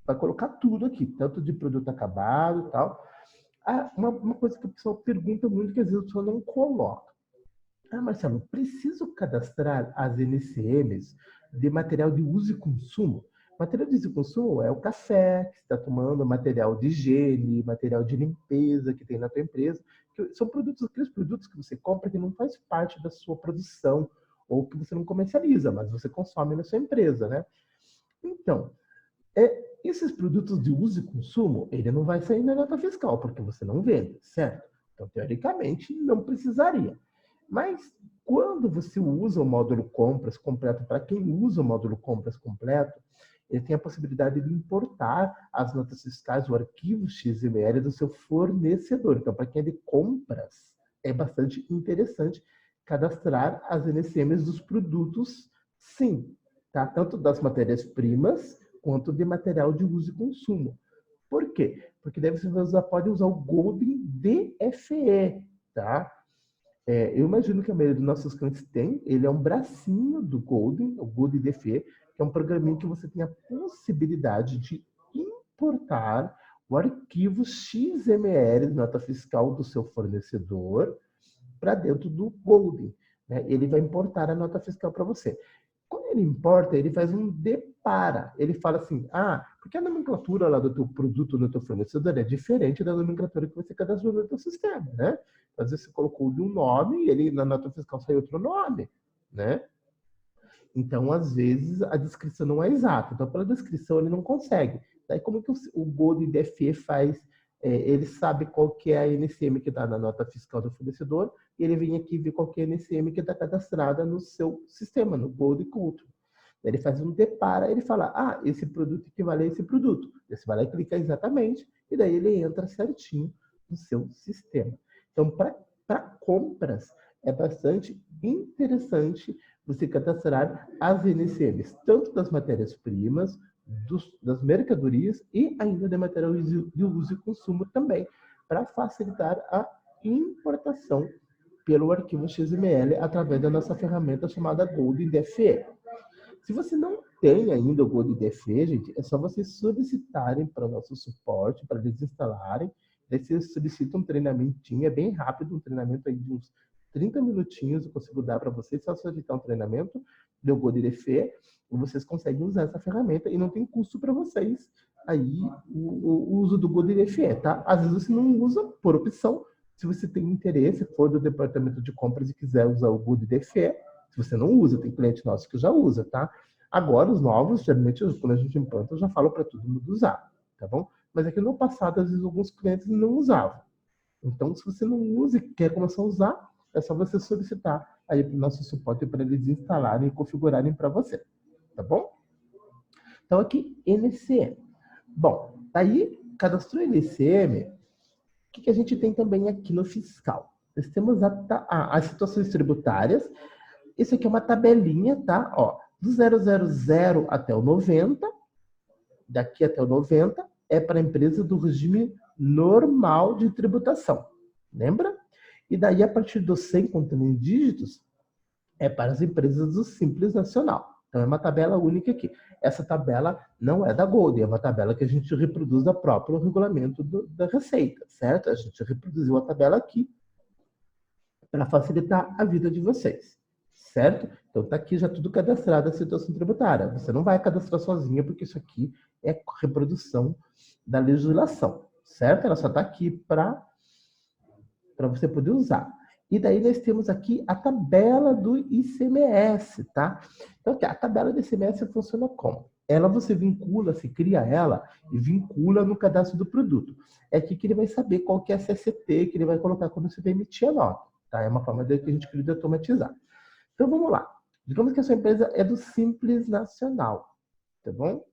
Vai colocar tudo aqui, tanto de produto acabado e tal. Uma coisa que o pessoal pergunta muito, que às vezes o pessoal não coloca. Marcelo, preciso cadastrar as NCMs de material de uso e consumo? Material de uso e consumo é o café que você está tomando, material de higiene, material de limpeza que tem na tua empresa. Que são aqueles produtos que você compra que não faz parte da sua produção ou que você não comercializa, mas você consome na sua empresa, né? Então, esses produtos de uso e consumo, ele não vai sair na nota fiscal, porque você não vende, certo? Então, teoricamente, não precisaria. Mas quando você usa o módulo compras completo, para quem usa o módulo compras completo, ele tem a possibilidade de importar as notas fiscais, o arquivo XML do seu fornecedor. Então, para quem é de compras, é bastante interessante cadastrar as NCMs dos produtos, sim, tá? Tanto das matérias-primas quanto de material de uso e consumo. Por quê? Porque daí você pode usar o Golden DFE, tá? Eu imagino que a maioria dos nossos clientes tem. Ele é um bracinho do Golden, o Golden DFE, que é um programinho que você tem a possibilidade de importar o arquivo XML, nota fiscal do seu fornecedor, para dentro do Golden, né? Ele vai importar a nota fiscal para você. Quando ele importa, ele faz um depara. Ele fala assim, porque a nomenclatura lá do teu produto, do teu fornecedor, é diferente da nomenclatura que você cadastrou no teu sistema, né? Às vezes você colocou um nome e ele na nota fiscal sai outro nome, né? Então, às vezes, a descrição não é exata. Então, pela descrição, ele não consegue. Daí, como que o Golden DFE faz? Ele sabe qual que é a NCM que está na nota fiscal do fornecedor e ele vem aqui ver qual que é a NCM que está cadastrada no seu sistema, no Golden Culture. Ele faz um depara, ele fala, esse produto equivale a esse produto. Você vai lá e clica exatamente e daí ele entra certinho no seu sistema. Então, para compras, é bastante interessante você cadastrar as NCMs, tanto das matérias-primas, das mercadorias e ainda de material de uso e consumo também, para facilitar a importação pelo arquivo XML através da nossa ferramenta chamada Golden DFE. Se você não tem ainda o Golden DFE, gente, é só vocês solicitarem para o nosso suporte, para eles instalarem. Daí vocês solicitam um treinamentinho, é bem rápido, um treinamento aí de uns 30 minutinhos, eu consigo dar para vocês, só solicitar um treinamento do Golden DFE, e vocês conseguem usar essa ferramenta e não tem custo para vocês aí o uso do Golden DFE, tá? Às vezes você não usa por opção, se você tem interesse, for do departamento de compras e quiser usar o Golden DFE, se você não usa, tem cliente nosso que já usa, tá? Agora, os novos, geralmente, quando a gente implanta, eu já falo para todo mundo usar, tá bom? Mas é que no passado, às vezes, alguns clientes não usavam. Então, se você não usa e quer começar a usar, é só você solicitar aí para o nosso suporte para eles instalarem e configurarem para você, tá bom? Então, aqui, NCM. Bom, aí, cadastrou NCM, o que a gente tem também aqui no fiscal? Nós temos as situações tributárias. Isso aqui é uma tabelinha, tá? Ó, do 000 até o 90, daqui até o 90, é para a empresa do regime normal de tributação. Lembra? E daí, a partir dos 100 contando em dígitos, é para as empresas do Simples Nacional. Então, é uma tabela única aqui. Essa tabela não é da Golden, é uma tabela que a gente reproduz da próprio regulamento da Receita, certo? A gente reproduziu a tabela aqui para facilitar a vida de vocês, certo? Então, está aqui já tudo cadastrado a situação tributária. Você não vai cadastrar sozinha, porque isso aqui é reprodução da legislação, certo? Ela só está aqui para você poder usar. E daí nós temos aqui a tabela do ICMS, tá? Então, aqui, a tabela do ICMS funciona como? Ela você vincula, se cria ela e vincula no cadastro do produto. É aqui que ele vai saber qual que é a CCT que ele vai colocar quando você vai emitir a nota, tá? É uma forma que a gente queria automatizar. Então, vamos lá. Digamos que a sua empresa é do Simples Nacional, tá bom?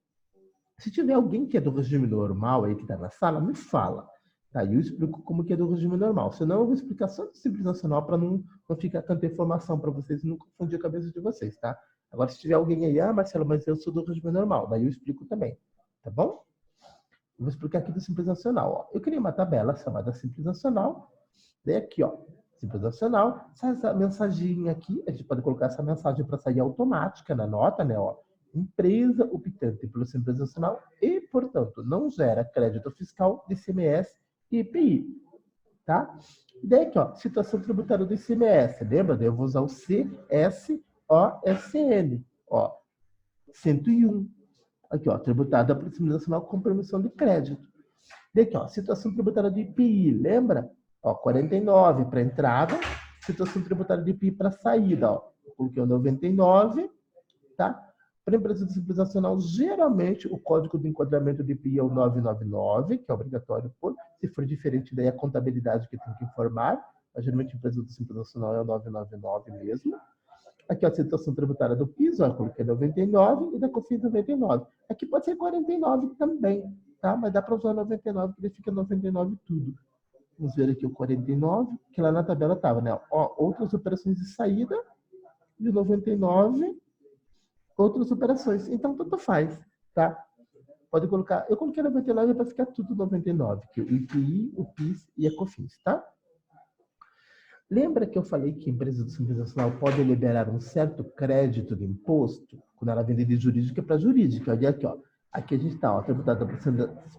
Se tiver alguém que é do regime normal aí que está na sala, me fala. Tá, eu explico como que é do regime normal. Senão eu vou explicar só do Simples Nacional para não ficar tanta informação para vocês e não confundir a cabeça de vocês, tá? Agora, se tiver alguém aí, Marcelo, mas eu sou do regime normal, daí eu explico também, tá bom? Eu vou explicar aqui do Simples Nacional. Ó. Eu criei uma tabela chamada Simples Nacional. Daí aqui, ó, Simples Nacional. Essa mensaginha aqui, a gente pode colocar essa mensagem para sair automática na nota, né? Ó. Empresa optante pelo Simples Nacional e, portanto, não gera crédito fiscal de ICMS e IPI, tá? E daí aqui, ó, situação tributária do ICMS. Lembra? Daí eu vou usar o CSOSN, ó, 101. Aqui, ó, tributada pelo Simples Nacional com permissão de crédito. Daí aqui, ó, situação tributária de IPI, lembra? Ó, 49 para entrada, situação tributária de IPI para saída, ó. Eu coloquei o 99, tá? Para empresa de Simples Nacional, geralmente o código de enquadramento de IPI é o 999, que é obrigatório por. Se for diferente, daí é a contabilidade que tem que informar. Mas, geralmente a empresa do Simples Nacional é o 999 mesmo. Aqui, ó, a situação tributária do PIS, ó, eu coloquei 99 e da COFINS 99. Aqui pode ser 49 também, tá? Mas dá para usar 99, que ele fica 99 tudo. Vamos ver aqui o 49, que lá na tabela estava, né? Ó, outras operações de saída de 99, outras operações. Então, tanto faz, tá? Pode colocar. Eu coloquei 99 para ficar tudo 99, que o IPI, o PIS e a COFINS, tá? Lembra que eu falei que a empresa do Simples Nacional pode liberar um certo crédito de imposto quando ela vende de jurídica para jurídica? Olha aqui, ó. Aqui a gente está tributada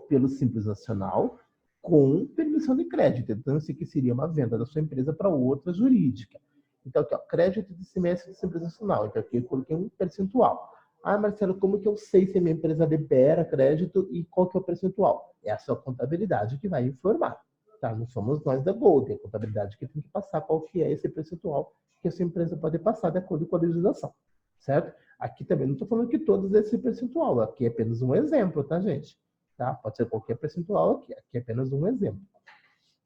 pelo Simples Nacional com permissão de crédito. Então, isso aqui seria uma venda da sua empresa para outra jurídica. Então, aqui, ó, crédito de semestre do Simples Nacional. Então, aqui eu coloquei um percentual. Ah, Marcelo, como que eu sei se a minha empresa libera crédito e qual que é o percentual? É a sua contabilidade que vai informar. Tá? Não somos nós da Gold, é a contabilidade que tem que passar qual que é esse percentual que a sua empresa pode passar de acordo com a legislação, certo? Aqui também não estou falando que todos esse percentual, aqui é apenas um exemplo, tá, gente? Tá? Pode ser qualquer percentual aqui é apenas um exemplo.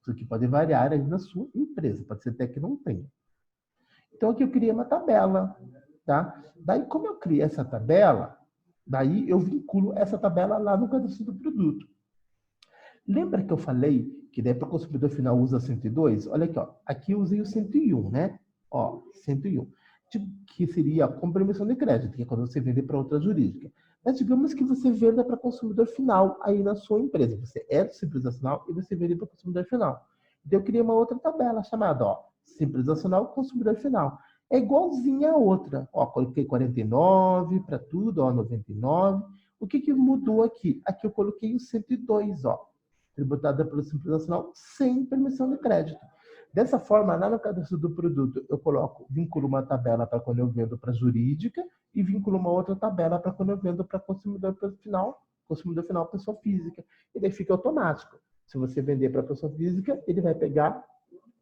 Isso aqui pode variar aí na sua empresa, pode ser até que não tenha. Então aqui eu criei uma tabela, tá? Daí como eu criei essa tabela, daí eu vinculo essa tabela lá no cadastro do produto. Lembra que eu falei que daí para o consumidor final usa 102? Olha aqui, ó. Aqui eu usei o 101, né? Ó, 101. Que seria com permissão de crédito, que é quando você vende para outra jurídica. Mas digamos que você venda para consumidor final aí na sua empresa. Você é do Simples Nacional e você vende para consumidor final. Então eu criei uma outra tabela chamada, ó, Simples Nacional consumidor final. É igualzinha a outra. Ó, coloquei 49 para tudo, ó, 99. O que mudou aqui? Aqui eu coloquei o 102, ó, tributada pelo Simples Nacional sem permissão de crédito. Dessa forma, lá no cadastro do produto, eu vinculo uma tabela para quando eu vendo para jurídica e vinculo uma outra tabela para quando eu vendo para consumidor final, pessoa física. E daí fica automático. Se você vender para pessoa física, ele vai pegar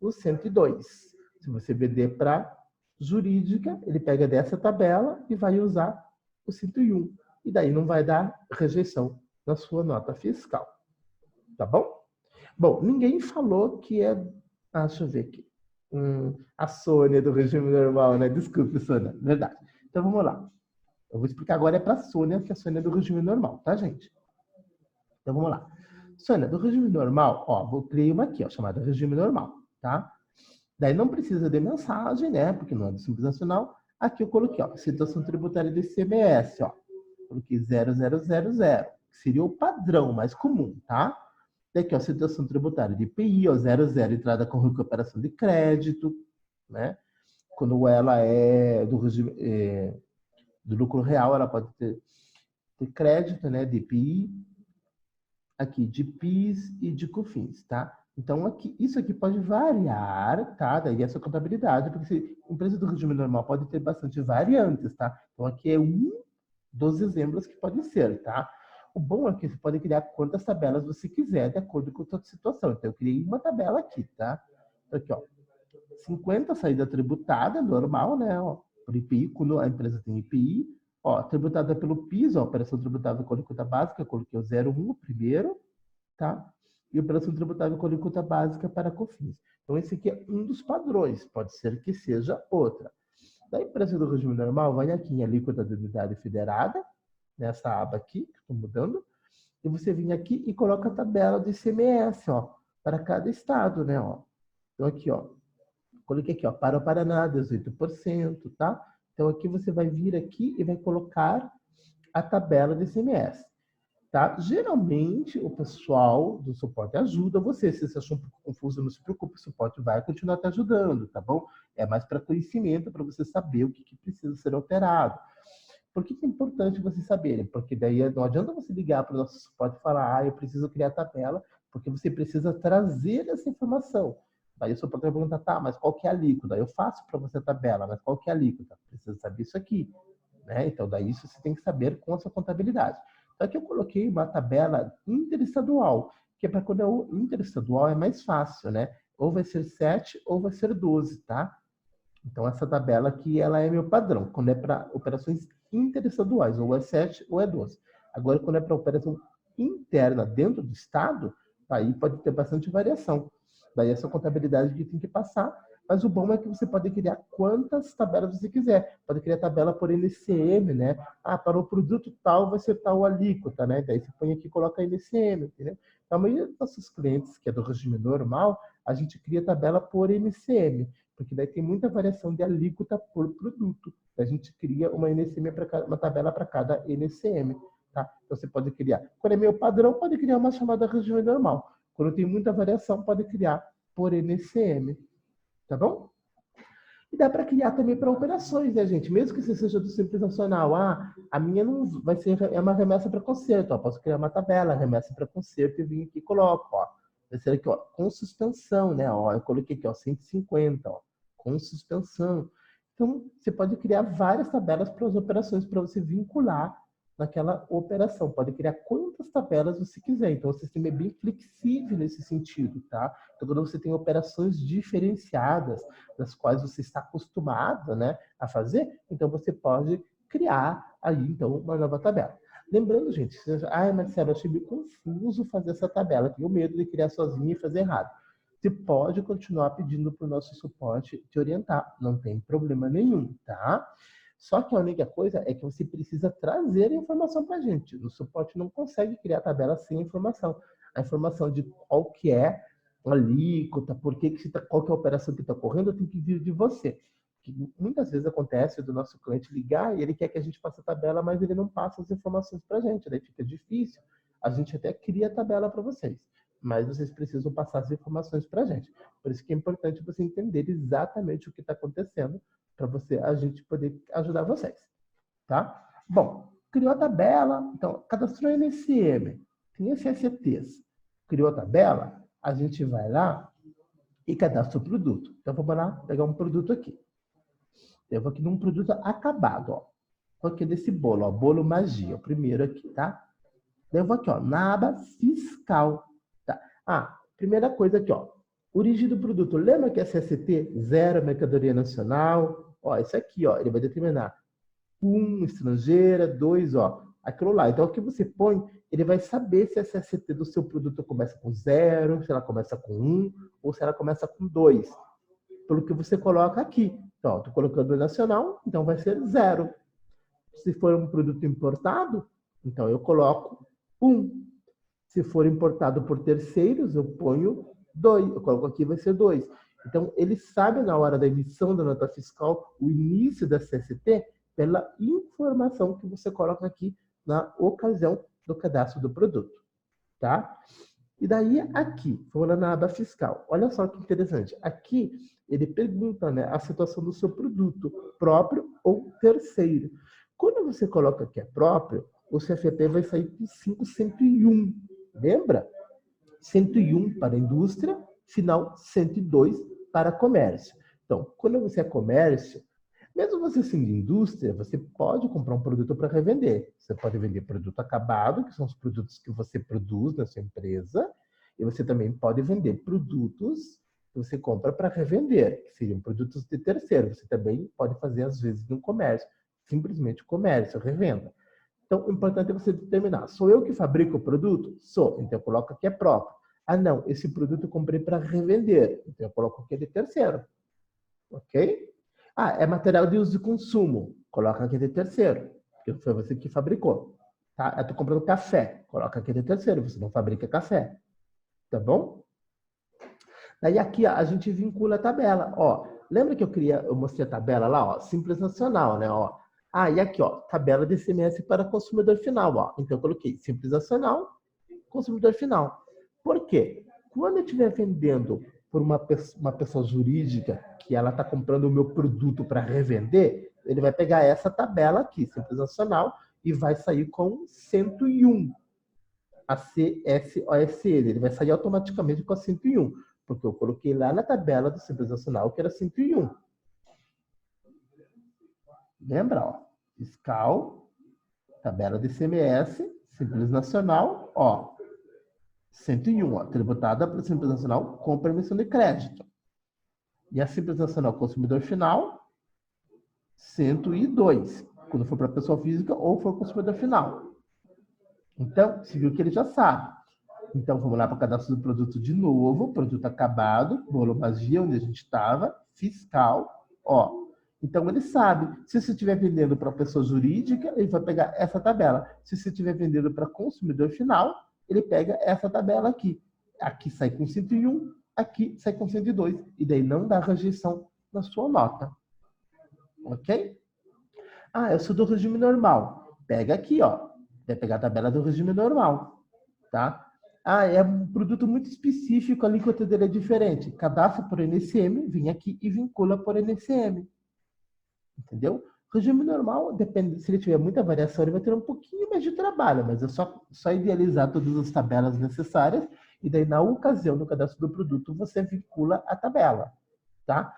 o 102. Se você vender para jurídica, ele pega dessa tabela e vai usar o 101. E daí não vai dar rejeição na sua nota fiscal. Tá bom? Bom, ninguém falou que é... Ah, deixa eu ver aqui. A Sônia do regime normal, né? Desculpe, Sônia. Verdade. Então, vamos lá. Eu vou explicar agora para a Sônia, que a Sônia é do regime normal, tá, gente? Então, vamos lá. Sônia, do regime normal, ó, vou criar uma aqui, ó, chamada regime normal, tá? Daí não precisa de mensagem, né? Porque não é do Simples Nacional. Aqui eu coloquei, ó, situação tributária do ICMS, ó. Coloquei 0000, que seria o padrão mais comum, tá? Daqui, ó, situação tributária de IPI, ó, 00, entrada com recuperação de crédito, né? Quando ela é do regime do lucro real, ela pode ter crédito, né, de IPI, aqui de PIS e de COFINS, tá? Então, aqui, isso aqui pode variar, tá? Daí essa contabilidade, porque se empresa do regime normal pode ter bastante variantes, tá? Então, aqui é um dos exemplos que pode ser, tá? O bom é que você pode criar quantas tabelas você quiser, de acordo com a sua situação. Então, eu criei uma tabela aqui, tá? Então, aqui, ó. 50 saída tributada, normal, né? Ó, por IPI, quando a empresa tem IPI, ó, tributada pelo PIS, ó, operação tributável com alíquota básica, eu coloquei o 0,1 primeiro, tá? E operação tributável com alíquota básica para COFINS. Então, esse aqui é um dos padrões, pode ser que seja outra. Da empresa do regime normal, vai aqui em alíquota de unidade federada, nessa aba aqui, que estou mudando, e você vem aqui e coloca a tabela do ICMS, ó, para cada estado, né, ó. Então, aqui, ó, coloquei aqui, ó, para o Paraná, 18%, tá? Então, aqui você vai vir aqui e vai colocar a tabela do ICMS, tá? Geralmente, o pessoal do suporte ajuda você. Se você achou um pouco confuso, não se preocupe, o suporte vai continuar te ajudando, tá bom? É mais para conhecimento, para você saber o que precisa ser alterado. Por que é importante vocês saberem? Porque daí não adianta você ligar para o nosso suporte e falar, eu preciso criar tabela, porque você precisa trazer essa informação. Daí o suporte vai perguntar, tá, mas qual que é a alíquota? Eu faço para você a tabela, mas qual que é a alíquota? Precisa saber isso aqui, né? Então, daí isso você tem que saber com a sua contabilidade. Então, aqui eu coloquei uma tabela interestadual, que é para quando é o interestadual é mais fácil, né? Ou vai ser 7 ou vai ser 12, tá? Então, essa tabela aqui, ela é meu padrão, quando é para operações interestaduais, ou é 7 ou é 12. Agora, quando é para operação interna dentro do estado, aí pode ter bastante variação. Daí essa contabilidade que tem que passar, mas o bom é que você pode criar quantas tabelas você quiser. Pode criar tabela por NCM, né? Ah, para o produto tal vai ser tal alíquota, né? Daí você põe aqui e coloca NCM, entendeu? Então, a maioria dos nossos clientes, que é do regime normal, a gente cria tabela por NCM, porque daí tem muita variação de alíquota por produto. A gente cria uma NCM uma tabela para cada NCM, tá? Então você pode criar. Quando é meio padrão, pode criar uma chamada regime normal. Quando tem muita variação, pode criar por NCM, tá bom? E dá para criar também para operações, né, gente? Mesmo que você seja do Simples Nacional, a minha não vai ser uma remessa para conserto, ó. Posso criar uma tabela, remessa para conserto e vir aqui e coloco, ó. Vai ser aqui, ó, com suspensão, né? Ó, eu coloquei aqui, ó, 150, ó, com suspensão. Então, você pode criar várias tabelas para as operações para você vincular naquela operação. Pode criar quantas tabelas você quiser. Então, o sistema é bem flexível nesse sentido, tá? Então, quando você tem operações diferenciadas, das quais você está acostumado, né, a fazer, então você pode criar aí, então, uma nova tabela. Lembrando, gente, Marcelo, eu achei meio confuso fazer essa tabela, tenho medo de criar sozinho e fazer errado. Você pode continuar pedindo para o nosso suporte te orientar, não tem problema nenhum, tá? Só que a única coisa é que você precisa trazer a informação para a gente. O suporte não consegue criar tabela sem informação. A informação de qual que é a alíquota, qual que é a operação que está ocorrendo, tem que vir de você. Que muitas vezes acontece do nosso cliente ligar e ele quer que a gente faça a tabela, mas ele não passa as informações para a gente. Daí fica difícil. A gente até cria a tabela para vocês, mas vocês precisam passar as informações para a gente. Por isso que é importante você entender exatamente o que está acontecendo para a gente poder ajudar vocês, tá? Bom, criou a tabela, então cadastrou NCM, tem SSTs, criou a tabela, a gente vai lá e cadastra o produto. Então vamos lá pegar um produto aqui. Eu vou aqui num produto acabado, ó. Vou aqui desse bolo, ó, bolo magia, o primeiro aqui, tá? Daí eu vou aqui, ó, na aba fiscal, tá? Primeira coisa aqui, ó, origem do produto. Lembra que é CST, zero mercadoria nacional? Ó, esse aqui, ó, ele vai determinar 1, estrangeira, 2, ó, aquilo lá. Então, o que você põe, ele vai saber se a CST do seu produto começa com 0, se ela começa com 1 ou se ela começa com 2. Pelo que você coloca aqui. Então, estou colocando nacional, então vai ser 0. Se for um produto importado, então eu coloco 1. Se for importado por terceiros, eu ponho 2. Eu coloco aqui, vai ser 2. Então, ele sabe na hora da emissão da nota fiscal o início da CST pela informação que você coloca aqui na ocasião do cadastro do produto, tá? E daí aqui, vamos lá na aba fiscal. Olha só que interessante. Aqui ele pergunta, né, a situação do seu produto, próprio ou terceiro. Quando você coloca que é próprio, o CFP vai sair com 5101. Lembra? 101 para indústria, final 102 para comércio. Então, quando você é comércio, mesmo você sendo indústria, você pode comprar um produto para revender. Você pode vender produto acabado, que são os produtos que você produz na sua empresa, e você também pode vender produtos que você compra para revender, que seriam produtos de terceiro. Você também pode fazer, às vezes, no comércio, simplesmente comércio, revenda. Então, o importante é você determinar, sou eu que fabrico o produto? Sou, então eu coloco aqui é próprio. Ah, não, esse produto eu comprei para revender, então eu coloco aqui de terceiro, ok? Ah, é material de uso de consumo, coloca aqui de terceiro, porque foi você que fabricou. Tá? Eu estou comprando café, coloca aqui de terceiro, você não fabrica café, tá bom? Daí aqui ó, a gente vincula a tabela, ó. Lembra que eu mostrei a tabela lá, ó, Simples Nacional, né, ó. Ah, e aqui, ó, tabela de ICMS para consumidor final, ó. Então eu coloquei Simples Nacional, consumidor final. Por quê? Quando eu estiver vendendo por uma pessoa jurídica que ela está comprando o meu produto para revender, ele vai pegar essa tabela aqui, Simples Nacional, e vai sair com 101. A CSOSL, ele vai sair automaticamente com a 101, porque eu coloquei lá na tabela do Simples Nacional que era 101. Lembra, ó? Fiscal, tabela de ICMS, Simples Nacional, ó, 101, ó, tributada pelo Simples Nacional com permissão de crédito. E a Simples Nacional Consumidor Final, 102, quando for para pessoa física ou for consumidor final. Então, você viu que ele já sabe. Então, vamos lá para o cadastro do produto de novo, produto acabado, bolo magia, onde a gente estava, fiscal, ó. Então, ele sabe, se você estiver vendendo para pessoa jurídica, ele vai pegar essa tabela. Se você estiver vendendo para consumidor final, ele pega essa tabela aqui. Aqui sai com 101, aqui sai com 102. E daí não dá rejeição na sua nota. Ok? Ah, eu sou do regime normal. Pega aqui, ó. Vai pegar a tabela do regime normal, tá? Ah, é um produto muito específico, a alíquota dele é diferente. Cadastra por NSM, vem aqui e vincula por NSM. Entendeu? Regime normal, depende, se ele tiver muita variação, ele vai ter um pouquinho mais de trabalho, mas é só idealizar todas as tabelas necessárias e daí, na ocasião do cadastro do produto, você vincula a tabela, tá?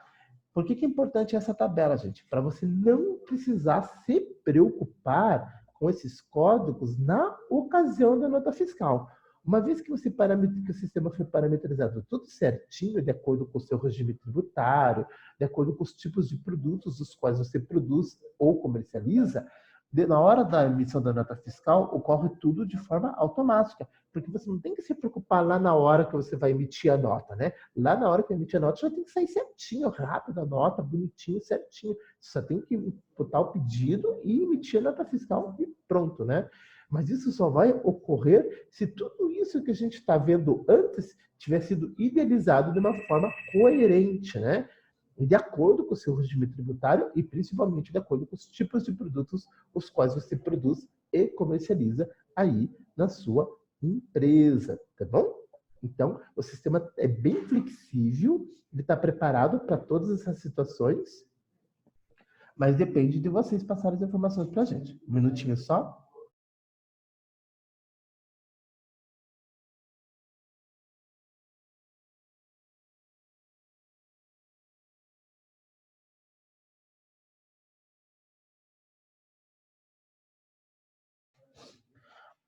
Por que é importante essa tabela, gente? Para você não precisar se preocupar com esses códigos na ocasião da nota fiscal. Uma vez que que o sistema foi parametrizado tudo certinho, de acordo com o seu regime tributário, de acordo com os tipos de produtos os quais você produz ou comercializa, na hora da emissão da nota fiscal, ocorre tudo de forma automática, porque você não tem que se preocupar lá na hora que você vai emitir a nota, né? Lá na hora que emitir a nota, já tem que sair certinho, rápido a nota, bonitinho, certinho. Você só tem que botar o pedido e emitir a nota fiscal e pronto, né? Mas isso só vai ocorrer se tudo isso que a gente está vendo antes tiver sido idealizado de uma forma coerente, né? E de acordo com o seu regime tributário e principalmente de acordo com os tipos de produtos os quais você produz e comercializa aí na sua empresa, tá bom? Então, o sistema é bem flexível, ele está preparado para todas essas situações, mas depende de vocês passarem as informações para a gente. Um minutinho só.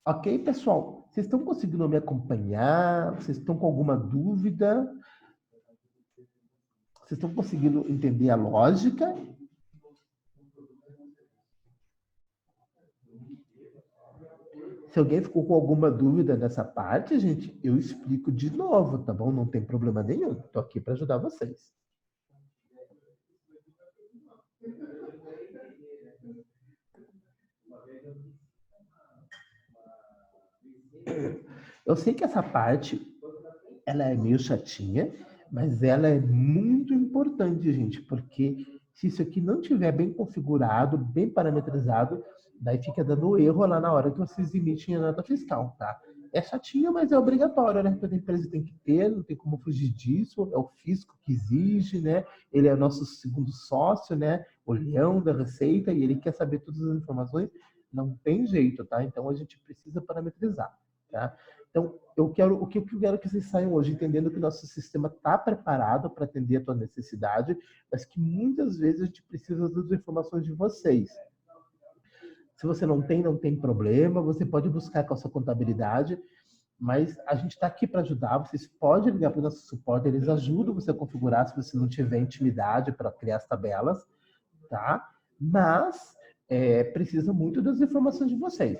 Ok, pessoal? Vocês estão conseguindo me acompanhar? Vocês estão com alguma dúvida? Vocês estão conseguindo entender a lógica? Se alguém ficou com alguma dúvida nessa parte, gente, eu explico de novo, tá bom? Não tem problema nenhum. Estou aqui para ajudar vocês. Eu sei que essa parte ela é meio chatinha, mas ela é muito importante, gente, porque se isso aqui não tiver bem configurado, bem parametrizado, daí fica dando erro lá na hora que vocês emitem a nota fiscal, tá? É chatinho, mas é obrigatório, né? Toda empresa tem que ter, não tem como fugir disso, é o fisco que exige, né? Ele é nosso segundo sócio, né? O leão da receita, e ele quer saber todas as informações, não tem jeito, tá? Então a gente precisa parametrizar, tá? Então, o que eu quero que vocês saiam hoje, entendendo que o nosso sistema está preparado para atender a tua necessidade, mas que muitas vezes a gente precisa das informações de vocês. Se você não tem problema, você pode buscar com a sua contabilidade, mas a gente está aqui para ajudar. Vocês podem ligar para o nosso suporte, eles ajudam você a configurar se você não tiver intimidade para criar as tabelas, tá? Mas precisa muito das informações de vocês,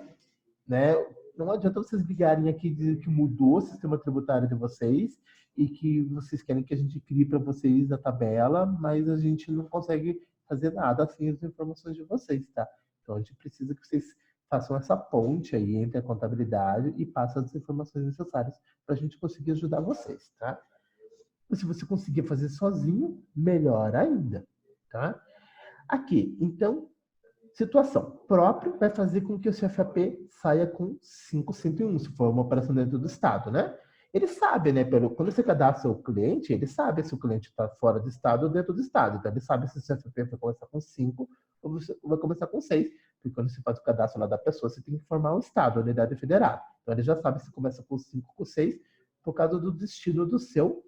né? Não adianta vocês ligarem aqui e dizer que mudou o sistema tributário de vocês e que vocês querem que a gente crie para vocês a tabela, mas a gente não consegue fazer nada sem as informações de vocês, tá? Então a gente precisa que vocês façam essa ponte aí entre a contabilidade e passem as informações necessárias para a gente conseguir ajudar vocês, tá? E se você conseguir fazer sozinho, melhor ainda, tá? Aqui, então, situação. Próprio vai fazer com que o CFAP saia com 5101, se for uma operação dentro do Estado, né? Ele sabe, né? Quando você cadastra o cliente, ele sabe se o cliente está fora do Estado ou dentro do Estado. Então, ele sabe se o CFAP vai começar com 5 ou vai começar com 6. Porque quando você faz o cadastro lá da pessoa, você tem que informar o Estado, a unidade federada. Então, ele já sabe se começa com 5 ou com 6 por causa do destino do seu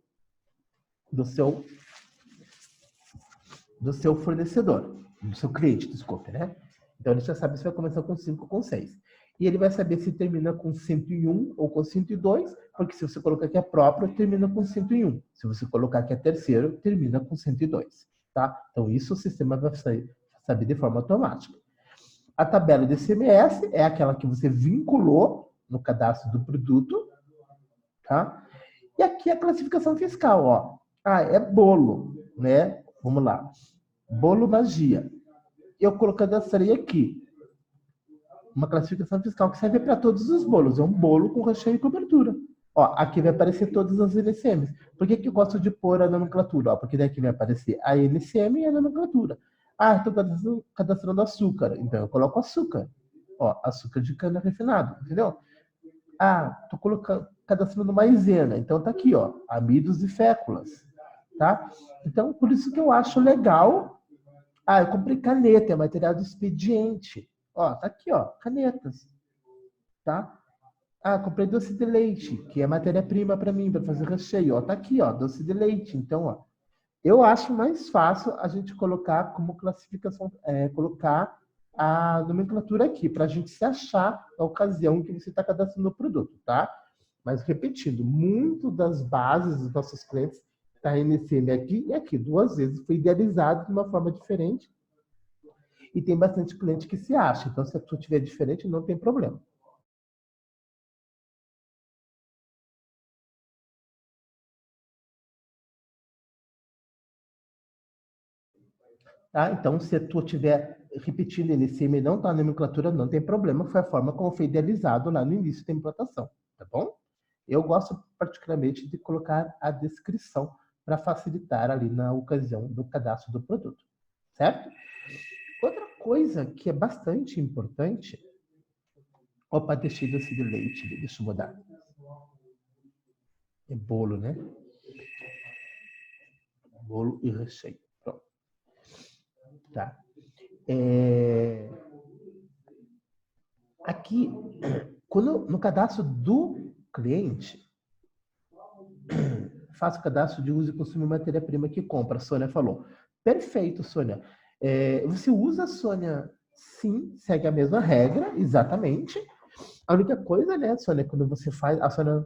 fornecedor, do seu cliente, desculpe, né? Então, ele já sabe se vai começar com 5 ou com 6. E ele vai saber se termina com 101 ou com 102, porque se você colocar que é próprio, termina com 101. Se você colocar que é terceiro, termina com 102, tá? Então, isso o sistema vai saber de forma automática. A tabela de ICMS é aquela que você vinculou no cadastro do produto, tá? E aqui a classificação fiscal, ó. É bolo, né? Vamos lá. Bolo magia. Eu cadastrei aqui uma classificação fiscal que serve para todos os bolos. É um bolo com recheio e cobertura. Ó, aqui vai aparecer todas as NCMs. Por que eu gosto de pôr a nomenclatura? Ó, porque daqui vai aparecer a NCM e a nomenclatura. Estou cadastrando açúcar. Então eu coloco açúcar. Ó, açúcar de cana refinado, entendeu? Estou cadastrando maisena. Então tá aqui, ó, amidos e féculas, tá? Então, por isso que eu acho legal. Eu comprei caneta, é material do expediente. Ó, tá aqui, ó, canetas, tá? Comprei doce de leite, que é matéria-prima para mim, para fazer recheio. Ó, tá aqui, ó, doce de leite. Então, ó, eu acho mais fácil a gente colocar como classificação, colocar a nomenclatura aqui, para a gente se achar na ocasião que você está cadastrando o produto, tá? Mas, repetindo, muito das bases dos nossos clientes está NCM aqui e aqui. 2 vezes foi idealizado de uma forma diferente e tem bastante cliente que se acha. Então, se a tua tiver diferente, não tem problema. Tá? Então, se tu estiver repetindo NCM e não está na nomenclatura, não tem problema. Foi a forma como foi idealizado lá no início da implantação, tá bom? Eu gosto particularmente de colocar a descrição para facilitar ali na ocasião do cadastro do produto, certo? Outra coisa que é bastante importante... Opa, deixei doce de leite, deixa eu mudar. É bolo, né? Bolo e recheio. Pronto. Tá. Aqui, no cadastro do cliente, faça o cadastro de uso e consumo de matéria-prima que compra. A Sônia falou. Perfeito, Sônia. Você usa, Sônia? Sim, segue a mesma regra, exatamente. A única coisa, né, Sônia, quando você faz... A Sônia,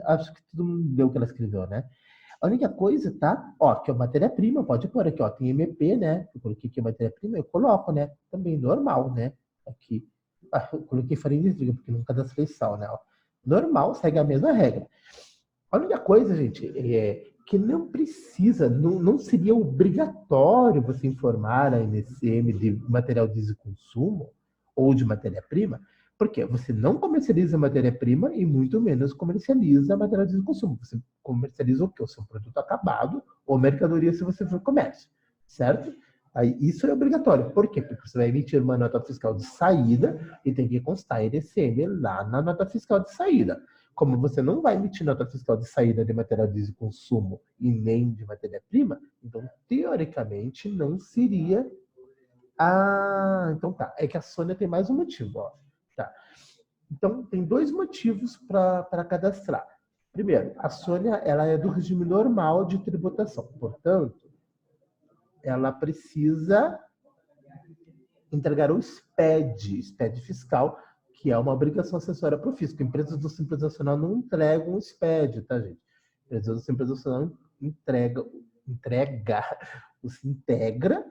acho que todo mundo leu o que ela escreveu, né? A única coisa, tá? Ó, que a matéria-prima, pode pôr aqui, ó, tem MP, né? Eu coloquei aqui a matéria-prima, eu coloco, né? Também normal, né? Aqui. Eu coloquei farinha de trigo, porque nunca cadastrei sal, né? Ó. Normal, segue a mesma regra. A única coisa, gente, é que não precisa, não seria obrigatório você informar a NCM de material de uso e consumo ou de matéria-prima, porque você não comercializa matéria-prima e muito menos comercializa material de uso e consumo. Você comercializa o quê? O seu produto acabado ou mercadoria se você for comércio, certo? Aí, isso é obrigatório. Por quê? Porque você vai emitir uma nota fiscal de saída e tem que constar NCM lá na nota fiscal de saída. Como você não vai emitir nota fiscal de saída de material de uso e consumo e nem de matéria-prima, então, teoricamente, não seria... então tá. É que a Sônia tem mais um motivo, ó. Tá. Então, tem 2 motivos para cadastrar. Primeiro, a Sônia, ela é do regime normal de tributação. Portanto, ela precisa entregar o SPED fiscal, que é uma obrigação acessória para o fisco. Empresas do Simples Nacional não entregam o SPED, tá, gente? Empresas do Simples Nacional entrega, se integra,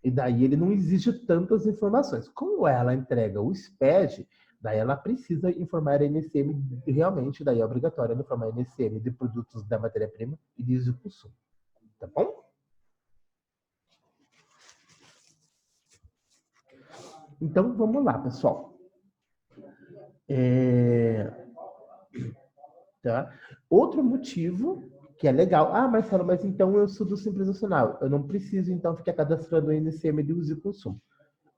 e daí ele não exige tantas informações. Como ela entrega o SPED, daí ela precisa informar a NCM, realmente, daí é obrigatório ela informar a NCM de produtos da matéria-prima e de uso e consumo. Tá bom? Então, vamos lá, pessoal. Tá? Outro motivo que é legal. Ah, Marcelo, mas então eu sou do Simples Nacional. Eu não preciso, então, ficar cadastrando o NCM de uso e consumo.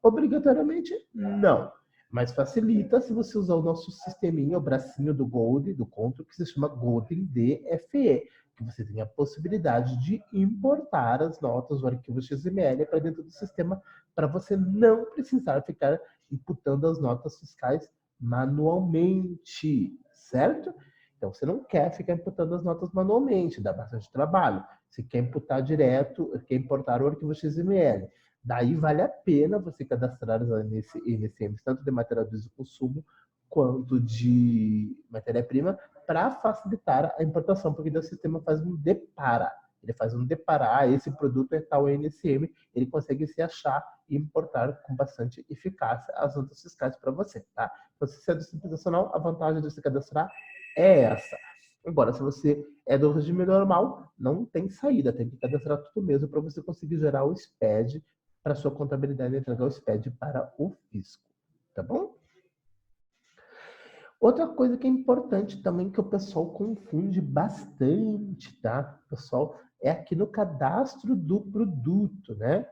Obrigatoriamente, não. Mas facilita se você usar o nosso sisteminha, o bracinho do Gold, do Control, que se chama Golden DFE, que você tem a possibilidade de importar as notas, o arquivo XML para dentro do sistema, para você não precisar ficar imputando as notas fiscais manualmente, certo? Então, você não quer ficar imputando as notas manualmente, dá bastante trabalho. Você quer imputar direto, quer importar o arquivo XML. Daí vale a pena você cadastrar nesse NCM, tanto de material de uso e consumo, quanto de matéria-prima, para facilitar a importação, porque o sistema faz um depara. Ele faz um deparar, esse produto é tal NCM, ele consegue se achar e importar com bastante eficácia as notas fiscais para você, tá? Então, se você é do Simples Nacional, a vantagem de você cadastrar é essa. Agora, se você é do regime normal, não tem saída, tem que cadastrar tudo mesmo para você conseguir gerar o SPED para sua contabilidade e entregar o SPED para o fisco, tá bom? Outra coisa que é importante também que o pessoal confunde bastante, tá? Pessoal, é aqui no cadastro do produto, né?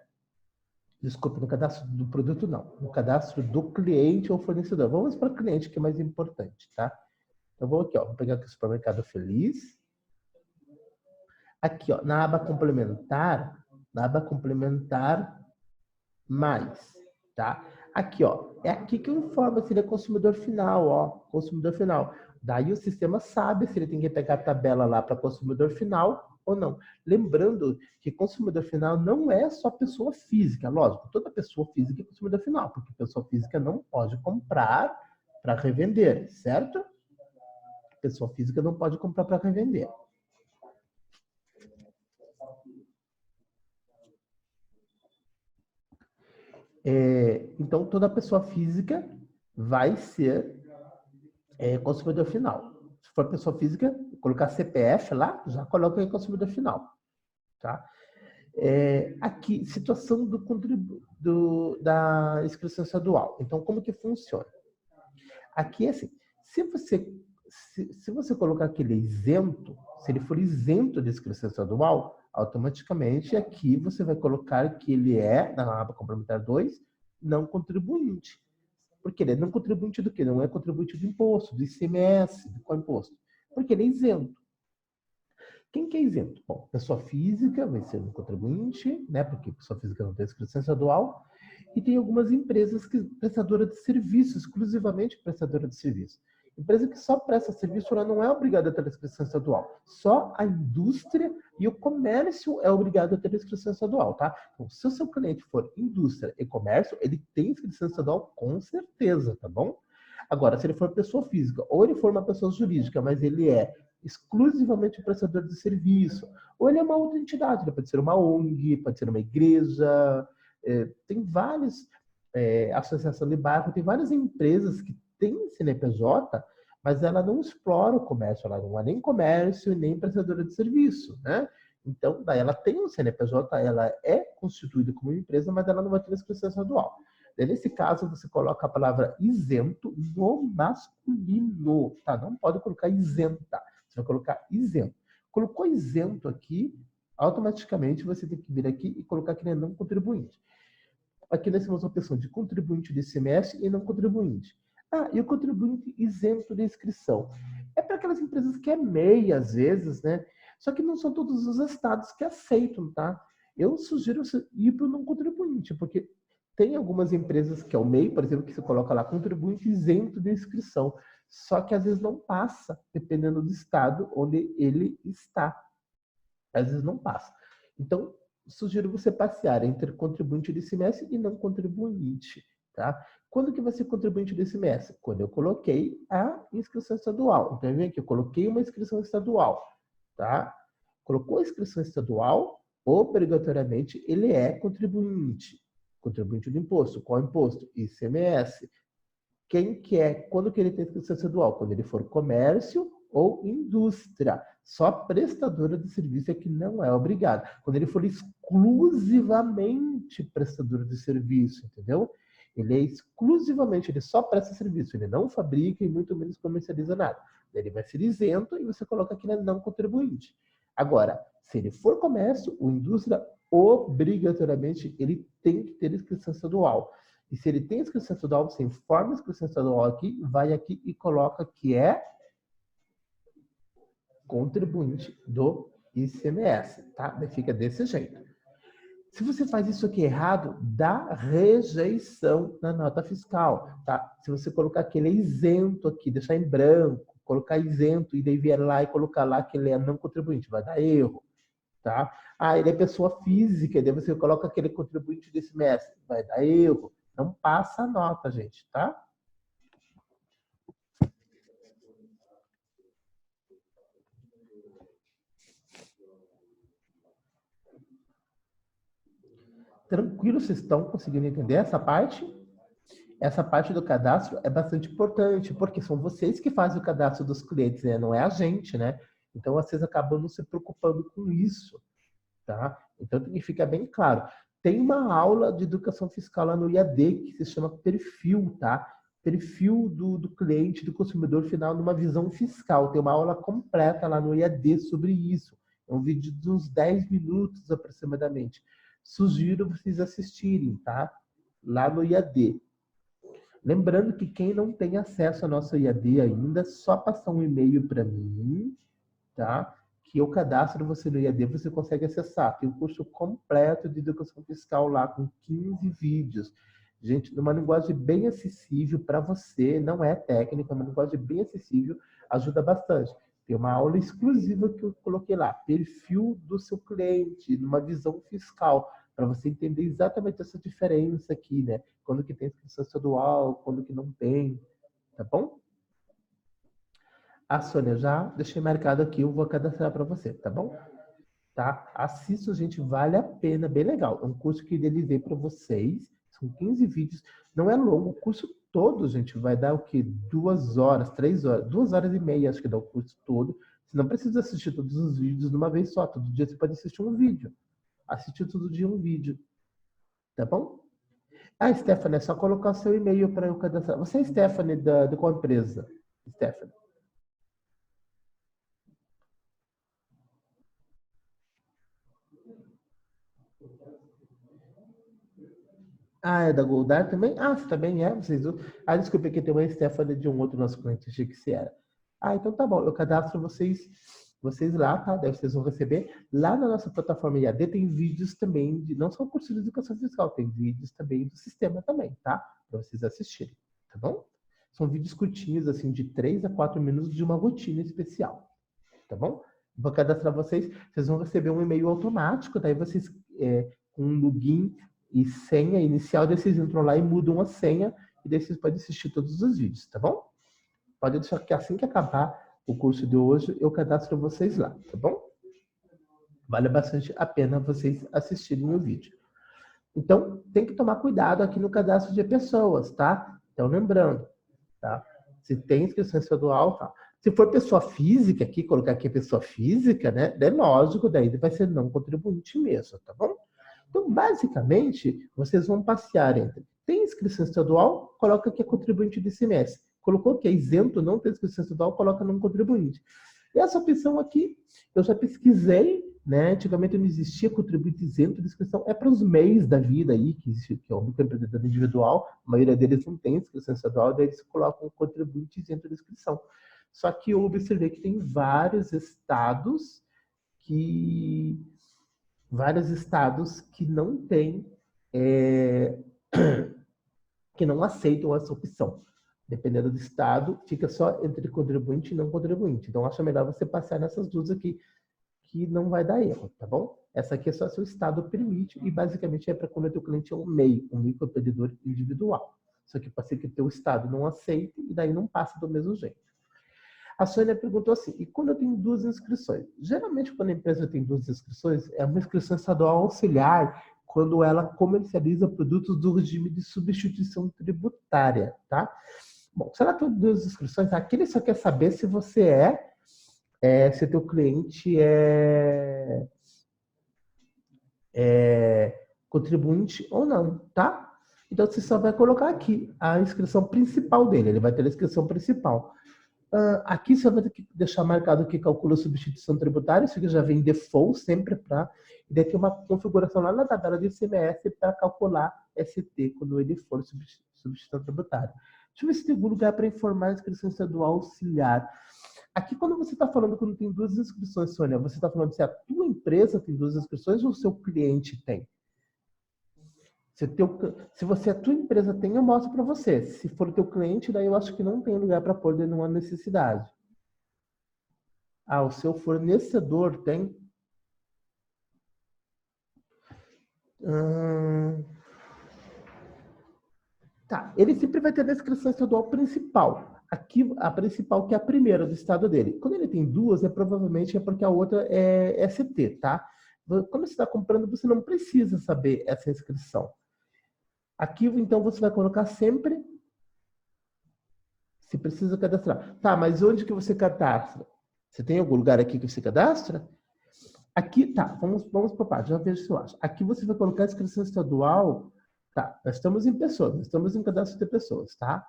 Desculpa, no cadastro do produto não, no cadastro do cliente ou fornecedor. Vamos para o cliente, que é mais importante, tá? Então, vou aqui, ó, vou pegar aqui o Supermercado Feliz. Aqui, ó, na aba complementar mais, tá? Aqui, ó, é aqui que informa se ele é consumidor final, ó, consumidor final. Daí o sistema sabe se ele tem que pegar a tabela lá para consumidor final ou não. Lembrando que consumidor final não é só pessoa física, lógico, toda pessoa física é consumidor final, porque pessoa física não pode comprar para revender, certo? Pessoa física não pode comprar para revender. Então, toda pessoa física vai ser consumidor final. Se for pessoa física, colocar CPF lá, já coloca aí consumidor final. Tá? Aqui, situação da inscrição estadual. Então, como que funciona? Aqui é assim, se você colocar aquele isento, se ele for isento de inscrição estadual, automaticamente aqui você vai colocar que ele é, na aba complementar 2, não contribuinte. Porque ele é não contribuinte do quê? Não é contribuinte do imposto, do ICMS, do qual imposto? Porque ele é isento. Quem que é isento? Bom, pessoa física vai ser um contribuinte, né? Porque pessoa física não tem inscrição estadual. E tem algumas empresas que prestadora de serviço, exclusivamente prestadora de serviço. Empresa que só presta serviço, ela não é obrigada a ter inscrição estadual. Só a indústria e o comércio é obrigado a ter inscrição estadual, tá? Então, se o seu cliente for indústria e comércio, ele tem inscrição estadual com certeza, tá bom? Agora, se ele for pessoa física ou ele for uma pessoa jurídica, mas ele é exclusivamente prestador de serviço, ou ele é uma outra entidade, ele pode ser uma ONG, pode ser uma igreja, tem várias associação de bairro, tem várias empresas que têm CNPJ, mas ela não explora o comércio, ela não é nem comércio e nem prestadora de serviço, né? Então, daí ela tem um CNPJ, ela é constituída como empresa, mas ela não vai ter inscrição estadual. Daí, nesse caso, você coloca a palavra isento no masculino, tá? Não pode colocar isenta, você vai colocar isento. Colocou isento aqui, automaticamente você tem que vir aqui e colocar que ele é não contribuinte. Aqui nós temos a opção de contribuinte de ICMS e não contribuinte. Ah, e o contribuinte isento de inscrição. É para aquelas empresas que é MEI, às vezes, né? Só que não são todos os estados que aceitam, tá? Eu sugiro você ir para o não contribuinte, porque tem algumas empresas que é o MEI, por exemplo, que você coloca lá contribuinte isento de inscrição. Só que às vezes não passa, dependendo do estado onde ele está. Às vezes não passa. Então, sugiro você passear entre contribuinte de ICMS e não contribuinte, tá? Quando que vai ser contribuinte desse mês? Quando eu coloquei a inscrição estadual. Então, vem aqui, eu coloquei uma inscrição estadual, tá? Colocou a inscrição estadual, obrigatoriamente ele é contribuinte. Contribuinte do imposto. Qual imposto? ICMS. Quem que é? Quando que ele tem inscrição estadual? Quando ele for comércio ou indústria. Só prestadora de serviço é que não é obrigado. Quando ele for exclusivamente prestador de serviço, entendeu? Ele é exclusivamente, ele só presta serviço, ele não fabrica e muito menos comercializa nada. Ele vai ser isento e você coloca aqui na não contribuinte. Agora, se ele for comércio ou indústria, obrigatoriamente ele tem que ter inscrição estadual. E se ele tem inscrição estadual, você informa a inscrição estadual aqui, vai aqui e coloca que é contribuinte do ICMS, tá? Daí fica desse jeito. Se você faz isso aqui errado, dá rejeição na nota fiscal, tá? Se você colocar que ele é isento aqui, deixar em branco, colocar isento e daí vier lá e colocar lá que ele é não contribuinte, vai dar erro, tá? Ah, ele é pessoa física, daí você coloca que ele é contribuinte desse mês, vai dar erro. Não passa a nota, gente, tá? Tranquilo, vocês estão conseguindo entender essa parte? Essa parte do cadastro é bastante importante, porque são vocês que fazem o cadastro dos clientes, né? Não é a gente, né? Então, vocês acabam não se preocupando com isso, tá? Então, tem que ficar bem claro. Tem uma aula de educação fiscal lá no IAD que se chama perfil, tá? Perfil do cliente, do consumidor final numa visão fiscal. Tem uma aula completa lá no IAD sobre isso. É um vídeo de uns 10 minutos aproximadamente. Sugiro vocês assistirem, tá? Lá no IAD. Lembrando que quem não tem acesso ao nosso IAD ainda, só passar um e-mail para mim, tá? Que eu cadastro você no IAD, você consegue acessar. Tem um curso completo de educação fiscal lá, com 15 vídeos. Gente, numa linguagem bem acessível para você, não é técnica, é uma linguagem bem acessível, ajuda bastante. Tem uma aula exclusiva que eu coloquei lá, perfil do seu cliente, numa visão fiscal, para você entender exatamente essa diferença aqui, né? Quando que tem inscrição estadual, quando que não tem, tá bom? A Sônia, já deixei marcado aqui, eu vou cadastrar para você, tá bom? Tá? Assista, gente, vale a pena, bem legal. É um curso que eu idealizei para vocês, são 15 vídeos, não é longo, o curso todo, gente, vai dar o quê? 2 horas, 3 horas, 2 horas e meia, acho que dá o curso todo. Você não precisa assistir todos os vídeos de uma vez só, todo dia você pode assistir um vídeo. Assistir todo dia um vídeo, tá bom? Ah, Stephanie, é só colocar seu e-mail para eu cadastrar. Você é Stephanie de qual empresa? Stephanie. Ah, é da Goldar também? Ah, você também é? Vocês... Ah, desculpa, que tem uma Stephanie de um outro nosso cliente, achei que você era. Ah, então tá bom, eu cadastro vocês lá, tá? Daí vocês vão receber. Lá na nossa plataforma IAD tem vídeos também, não só curso de educação fiscal, tem vídeos também do sistema também, tá? Para vocês assistirem, tá bom? São vídeos curtinhos, assim, de 3 a 4 minutos de uma rotina especial, tá bom? Vou cadastrar vocês vão receber um e-mail automático, daí vocês, com um login e senha inicial, daí vocês entram lá e mudam a senha, e daí vocês podem assistir todos os vídeos, tá bom? Pode deixar que assim que acabar o curso de hoje, eu cadastro vocês lá, tá bom? Vale bastante a pena vocês assistirem o vídeo. Então, tem que tomar cuidado aqui no cadastro de pessoas, tá? Então, lembrando, tá? Se tem inscrição estadual, tá? Se for pessoa física aqui, colocar aqui pessoa física, né? É lógico, daí vai ser não contribuinte mesmo, tá bom? Então, basicamente, vocês vão passear entre tem inscrição estadual, coloca que é contribuinte de ICMS. Colocou que é isento, não tem inscrição estadual, coloca não contribuinte. E essa opção aqui, eu já pesquisei, né? Antigamente não existia contribuinte isento de inscrição, é para os MEIs da vida aí, que existe, que é o microempreendedor individual, a maioria deles não tem inscrição estadual, daí eles colocam contribuinte isento de inscrição. Só que eu observei que tem vários estados que não têm, que não aceitam essa opção. Dependendo do estado, fica só entre contribuinte e não contribuinte. Então, acho melhor você passar nessas duas aqui, que não vai dar erro, tá bom? Essa aqui é só se o estado permite e basicamente é para quando o teu cliente é um MEI, um microempreendedor individual, Só que pode ser que o teu estado não aceite e daí não passa do mesmo jeito. A Sônia perguntou assim, e quando eu tenho 2 inscrições? Geralmente, quando a empresa tem 2 inscrições, é uma inscrição estadual auxiliar quando ela comercializa produtos do regime de substituição tributária, tá? Bom, se ela tem 2 inscrições, aqui ele só quer saber se você se teu cliente é contribuinte ou não, tá? Então, você só vai colocar aqui a inscrição principal dele, ele vai ter a inscrição principal. Aqui você vai ter que deixar marcado que calcula a substituição tributária, isso aqui já vem default sempre para... E daí tem uma configuração lá na tabela de ICMS para calcular ST quando ele for substituição tributária. Deixa eu ver se tem algum lugar para informar a inscrição estadual auxiliar. Aqui, quando você está falando quando tem 2 inscrições, Sônia, você está falando se a tua empresa tem 2 inscrições ou o seu cliente tem? Se você, a tua empresa tem, eu mostro para você. Se for o teu cliente, daí eu acho que não tem lugar para pôr de nenhuma necessidade. O seu fornecedor tem? Tá, ele sempre vai ter a descrição estadual principal. Aqui, a principal, que é a primeira do estado dele. Quando ele tem 2, provavelmente é porque a outra é ST, tá? Quando você está comprando, você não precisa saber essa inscrição. Aqui, então, você vai colocar sempre se precisa cadastrar. Tá, mas onde que você cadastra? Você tem algum lugar aqui que você cadastra? Aqui, tá, vamos por parte, já vejo se eu acho. Aqui você vai colocar a inscrição estadual. Tá, nós estamos em pessoas, nós estamos em cadastro de pessoas, tá?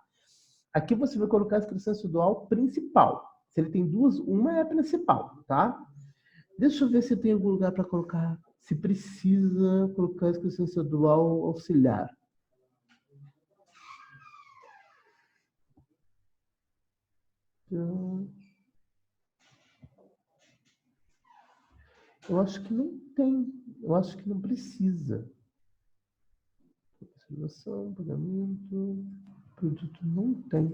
Aqui você vai colocar a inscrição estadual principal. Se ele tem 2, uma é a principal, tá? Deixa eu ver se tem algum lugar para colocar, se precisa colocar a inscrição estadual auxiliar. Eu acho que não tem. Eu acho que não precisa. Observação, pagamento, produto não tem.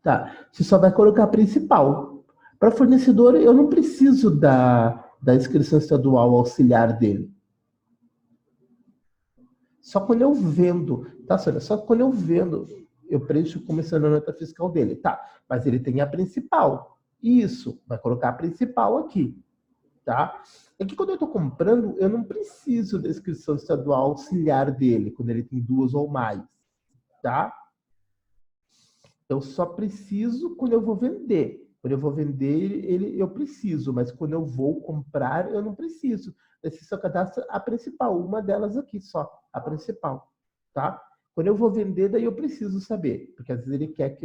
Tá, você só vai colocar a principal. Para fornecedor, eu não preciso da inscrição estadual auxiliar dele. Só quando eu vendo, tá, Sônia? Só quando eu vendo, eu preencho começando a nota fiscal dele. Tá, mas ele tem a principal. Isso, vai colocar a principal aqui, tá? É que quando eu estou comprando, eu não preciso da inscrição estadual auxiliar dele, quando ele tem 2 ou mais, tá? Eu só preciso quando eu vou vender. Quando eu vou vender, eu preciso, mas quando eu vou comprar, eu não preciso. Esse só cadastra a principal, uma delas aqui só, a principal, tá? Quando eu vou vender, daí eu preciso saber, porque às vezes ele quer que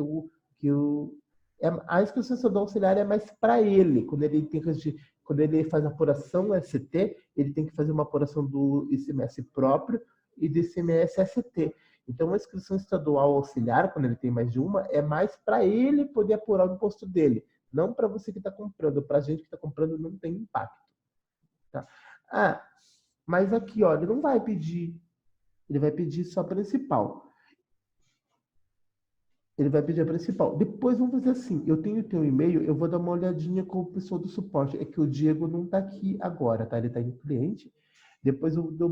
a inscrição estadual auxiliar é mais para ele, quando ele faz a apuração ST, ele tem que fazer uma apuração do ICMS próprio e do ICMS ST. Então, a inscrição estadual auxiliar, quando ele tem mais de uma, é mais para ele poder apurar o imposto dele, não para você que está comprando. Para a gente que está comprando, não tem impacto. Tá? Mas aqui, ó, ele não vai pedir, ele vai pedir só a principal. Ele vai pedir a principal. Depois vamos fazer assim, eu tenho o teu e-mail, eu vou dar uma olhadinha com o pessoal do suporte. É que o Diego não está aqui agora, tá? Ele está em cliente. Depois eu dou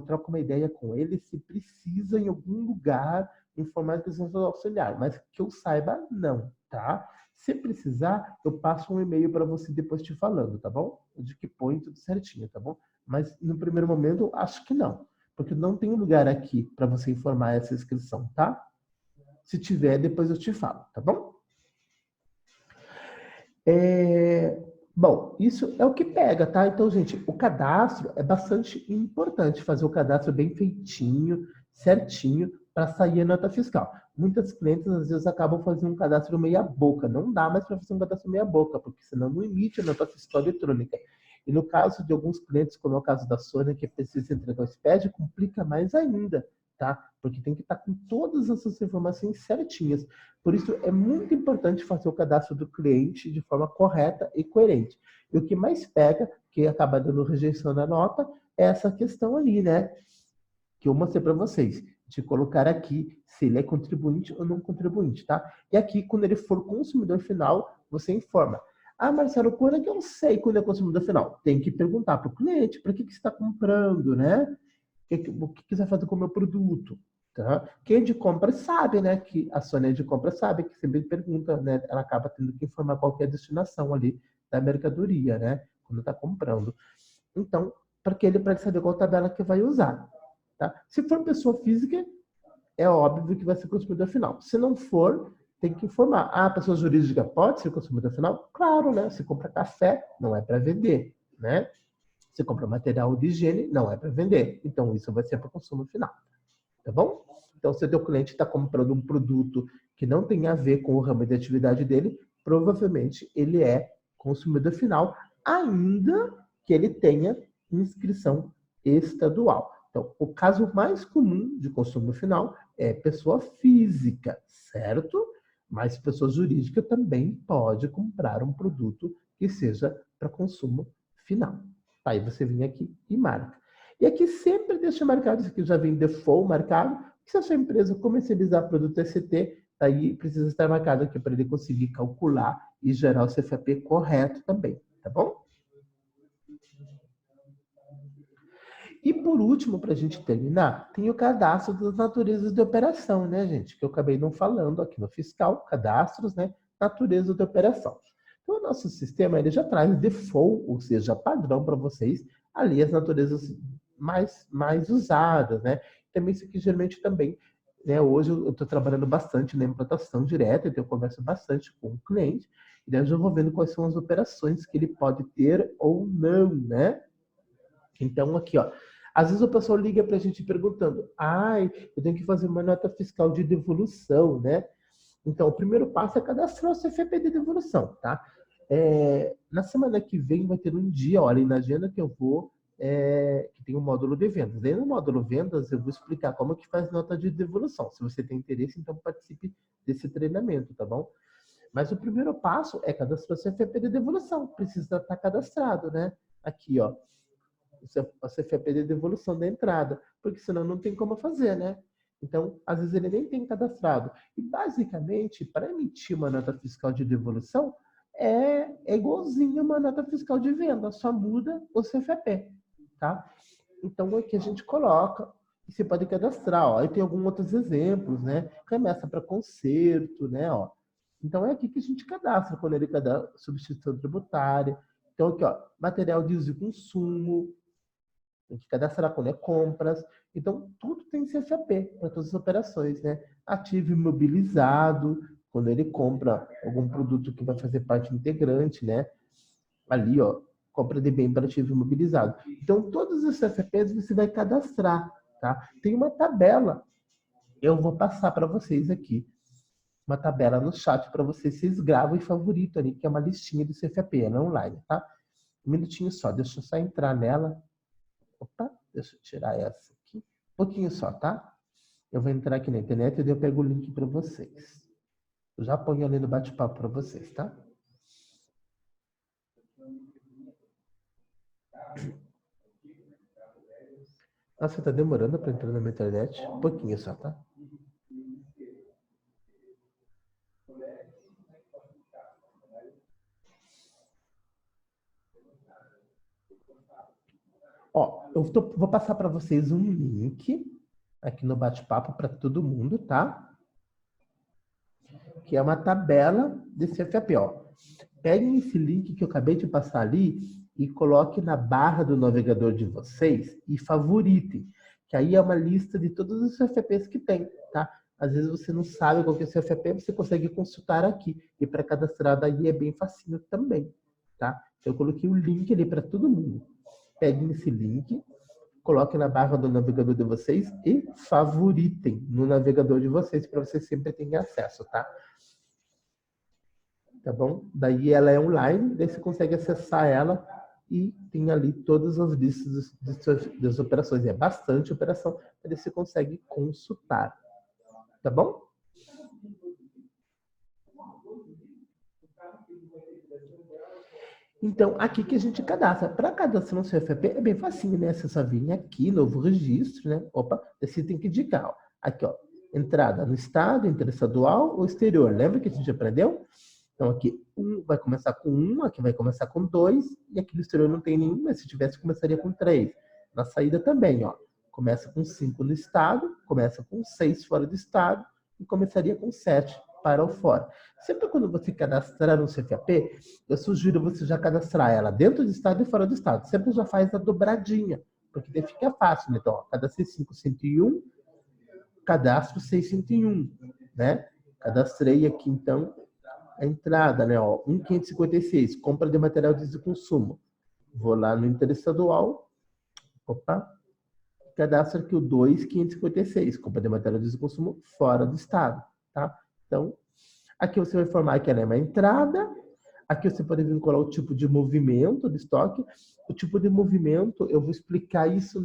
troco uma ideia com ele se precisa em algum lugar informar a inscrição auxiliar, mas que eu saiba, não, tá? Se precisar, eu passo um e-mail para você depois te falando, tá bom? De que põe tudo certinho, tá bom? Mas no primeiro momento, acho que não, porque não tem lugar aqui para você informar essa inscrição, tá? Se tiver, depois eu te falo, tá bom? Bom, isso é o que pega, tá? Então, gente, o cadastro é bastante importante, fazer o cadastro bem feitinho, certinho, para sair a nota fiscal. Muitas clientes, às vezes, acabam fazendo um cadastro meia boca. Não dá mais para fazer um cadastro meia boca, porque senão não emite a nota fiscal eletrônica. E no caso de alguns clientes, como é o caso da Sônia, que precisa entregar o SPED, complica mais ainda, tá? Porque tem que estar com todas essas informações certinhas. Por isso, é muito importante fazer o cadastro do cliente de forma correta e coerente. E o que mais pega, que acaba dando rejeição na nota, é essa questão ali, né? Que eu mostrei para vocês, de colocar aqui se ele é contribuinte ou não contribuinte, tá? E aqui, quando ele for consumidor final, você informa. Ah, Marcelo, quando é que eu sei quando é consumidor final? Tem que perguntar para o cliente, para que você está comprando, né? O que você vai fazer com o meu produto? Tá? Quem é de compra sabe, né? Que a Sônia de compra sabe, que sempre pergunta, né? Ela acaba tendo que informar qual que é a destinação ali da mercadoria, né? Quando está comprando. Então, para ele saber qual tabela que vai usar. Tá? Se for pessoa física, é óbvio que vai ser consumidor final. Se não for, tem que informar. Ah, a pessoa jurídica pode ser consumidor final? Claro, né? Se compra café, não é para vender, né? Se compra material de higiene, não é para vender. Então, isso vai ser para consumo final. Tá bom? Então, se o teu cliente está comprando um produto que não tem a ver com o ramo de atividade dele, provavelmente ele é consumidor final, ainda que ele tenha inscrição estadual. Então, o caso mais comum de consumo final é pessoa física, certo? Mas pessoa jurídica também pode comprar um produto que seja para consumo final. Aí você vem aqui e marca. E aqui sempre deixa marcado, isso aqui já vem default marcado, que se a sua empresa comercializar produto ST, aí precisa estar marcado aqui para ele conseguir calcular e gerar o CFP correto também, tá bom? E por último, para a gente terminar, tem o cadastro das naturezas de operação, né, gente? Que eu acabei não falando aqui no fiscal, cadastros, né? Natureza de operação. Então, o nosso sistema ele já traz default, ou seja, padrão para vocês, ali as naturezas mais usadas, né? Também isso aqui geralmente também, né? Hoje eu estou trabalhando bastante na implantação direta, então eu converso bastante com o cliente, e daí eu já vou vendo quais são as operações que ele pode ter ou não, né? Então, aqui, ó. Às vezes o pessoal liga para a gente perguntando: ai, eu tenho que fazer uma nota fiscal de devolução, né? Então, o primeiro passo é cadastrar o CFP de devolução, tá? Na semana que vem vai ter um dia, olha, na agenda que eu vou, que tem um módulo de vendas. Daí no módulo vendas eu vou explicar como que faz nota de devolução. Se você tem interesse, então participe desse treinamento, tá bom? Mas o primeiro passo é cadastrar o CFP de devolução. Precisa estar cadastrado, né? Aqui, ó. A CFP de devolução da entrada, porque senão não tem como fazer, né? Então, às vezes ele nem tem cadastrado. E, basicamente, para emitir uma nota fiscal de devolução, é igualzinho uma nota fiscal de venda, só muda o CFP, tá? Então, aqui a gente coloca, e você pode cadastrar, ó. Aí tem alguns outros exemplos, né? Remessa para conserto, né, ó. Então, é aqui que a gente cadastra, quando ele cadastra substituição tributária. Então, aqui, ó, material de uso e consumo, tem que cadastrar quando é compras. Então, tudo tem CFP para todas as operações, né? Ativo imobilizado, quando ele compra algum produto que vai fazer parte integrante, né? Ali, ó, compra de bem para ativo imobilizado. Então, todos os CFPs você vai cadastrar, tá? Tem uma tabela, eu vou passar para vocês aqui. Uma tabela no chat para vocês gravam e favoritam ali, que é uma listinha do CFP, ela é online, tá? Um minutinho só, deixa eu só entrar nela. Opa, deixa eu tirar essa aqui. Um pouquinho só, tá? Eu vou entrar aqui na internet e daí eu pego o link para vocês. Eu já ponho ali no bate-papo para vocês, tá? Nossa, tá demorando para entrar na minha internet? Um pouquinho só, tá? Ó, vou passar para vocês um link aqui no bate-papo para todo mundo, tá? Que é uma tabela de CFP, ó. Peguem esse link que eu acabei de passar ali e coloque na barra do navegador de vocês e favoritem, que aí é uma lista de todos os CFPs que tem, tá? Às vezes você não sabe qual que é o CFP, você consegue consultar aqui. E para cadastrar daí é bem facinho também, tá? Eu coloquei o link ali para todo mundo. Peguem esse link, coloquem na barra do navegador de vocês e favoritem no navegador de vocês para vocês sempre terem acesso, tá? Tá bom? Daí ela é online, daí você consegue acessar ela e tem ali todas as listas das operações. É bastante operação, mas você consegue consultar. Tá bom? Então, aqui que a gente cadastra. Para cadastrar no CFP é bem facinho, né? Você só vem aqui, novo registro, né? Opa, você tem que indicar, ó. Aqui, ó. Entrada no estado, interestadual ou exterior. Lembra que a gente aprendeu? Então, aqui, vai começar com 1, aqui vai começar com 2, e aqui no exterior não tem nenhum, mas se tivesse, começaria com 3. Na saída também, ó. Começa com 5 no estado, começa com 6 fora do estado, e começaria com 7 para o fora. Sempre quando você cadastrar no CFAP, eu sugiro você já cadastrar ela dentro do estado e fora do estado. Sempre já faz a dobradinha, porque daí fica fácil, né? Então, ó, cadastrei 501, cadastro 601, né? Cadastrei aqui, então, a entrada, né? Ó, 1.556, compra de material de consumo. Vou lá no interestadual, opa, cadastro aqui o 2.556, compra de material de consumo fora do estado, tá? Então, aqui você vai informar que ela é uma entrada, aqui você pode vincular o tipo de movimento do estoque. O tipo de movimento, eu vou explicar isso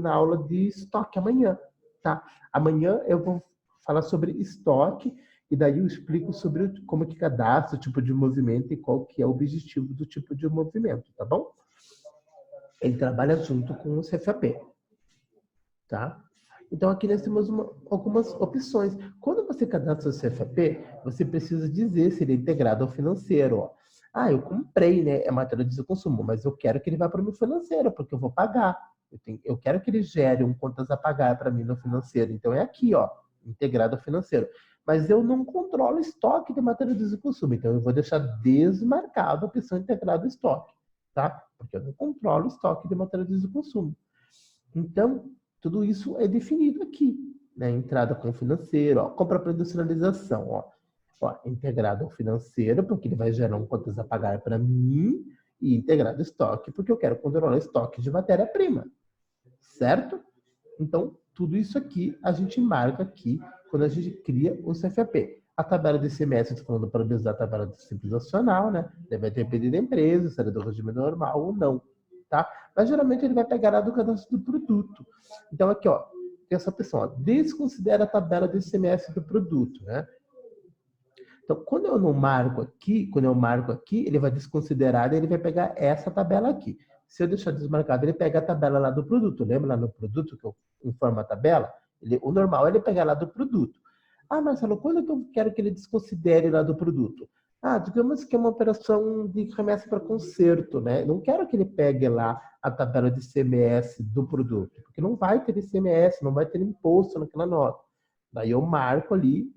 na aula de estoque amanhã, tá? Amanhã eu vou falar sobre estoque e daí eu explico sobre como que cadastra o tipo de movimento e qual que é o objetivo do tipo de movimento, tá bom? Ele trabalha junto com o CFAP, tá? Então, aqui nós temos algumas opções. Quando você cadastra o CFAP, você precisa dizer se ele é integrado ao financeiro. Ó. Ah, eu comprei, né? É matéria de consumo, mas eu quero que ele vá para o meu financeiro, porque eu vou pagar. Eu quero que ele gere contas a pagar para mim no financeiro. Então, é aqui, ó, integrado ao financeiro. Mas eu não controlo estoque de matéria de consumo. Então, eu vou deixar desmarcado a opção integrado ao estoque, tá? Porque eu não controlo estoque de matéria de consumo. Então, tudo isso é definido aqui, né? Entrada com financeiro, ó, compra para industrialização, ó, integrado ao financeiro, porque ele vai gerar contas a pagar para mim, e integrado ao estoque, porque eu quero controlar o estoque de matéria-prima, certo? Então, tudo isso aqui a gente marca aqui quando a gente cria o CFAP. A tabela de ICMS, estou falando para usar a tabela de Simples Nacional, né? Deve ter pedido da empresa, se era do regime normal ou não, tá? Mas geralmente ele vai pegar lá do cadastro do produto. Então aqui, ó, tem essa opção, ó, desconsidera a tabela de ICMS do produto, né? Então, quando eu não marco aqui, ele vai desconsiderar e ele vai pegar essa tabela aqui. Se eu deixar desmarcado, ele pega a tabela lá do produto. Lembra lá no produto que eu informo a tabela? O normal é ele pegar lá do produto. Ah, Marcelo, quando que eu quero que ele desconsidere lá do produto? Ah, digamos que é uma operação de remessa para conserto, né? Não quero que ele pegue lá a tabela de ICMS do produto, porque não vai ter ICMS, não vai ter imposto naquela nota. Daí eu marco ali,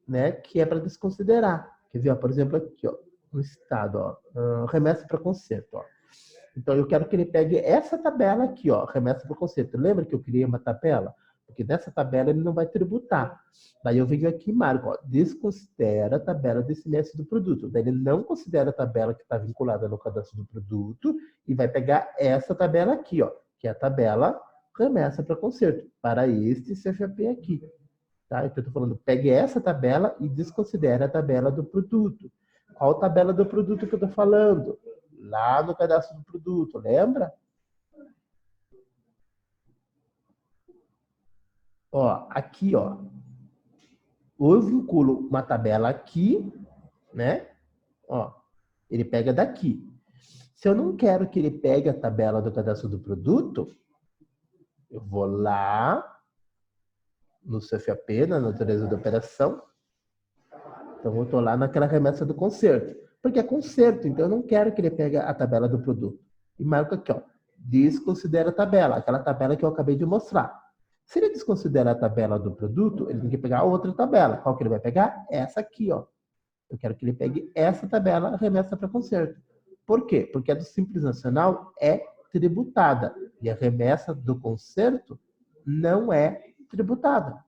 né, que é para desconsiderar. Quer ver, ó, por exemplo, aqui, ó, no estado, ó, remessa para conserto, ó. Então, eu quero que ele pegue essa tabela aqui, ó, remessa para conserto. Lembra que eu criei uma tabela? Porque nessa tabela ele não vai tributar. Daí eu venho aqui e marco, ó, desconsidera a tabela de ICMS do produto. Daí ele não considera a tabela que está vinculada no cadastro do produto e vai pegar essa tabela aqui, ó, que é a tabela remessa para conserto, para este CFAP aqui. Tá? Então, eu estou falando, pegue essa tabela e desconsidere a tabela do produto. Qual tabela do produto que eu estou falando? Lá no cadastro do produto, lembra? Ó, aqui, ó. Eu vinculo uma tabela aqui, né? Ó, ele pega daqui. Se eu não quero que ele pegue a tabela do cadastro do produto, eu vou lá no CFAP, na natureza da operação. Então, eu estou lá naquela remessa do conserto. Porque é conserto, então eu não quero que ele pegue a tabela do produto. E marco aqui, ó, desconsidera a tabela, aquela tabela que eu acabei de mostrar. Se ele desconsidera a tabela do produto, ele tem que pegar outra tabela. Qual que ele vai pegar? Essa aqui, ó. Eu quero que ele pegue essa tabela, remessa para conserto. Por quê? Porque a do Simples Nacional é tributada. E a remessa do conserto não é tributada.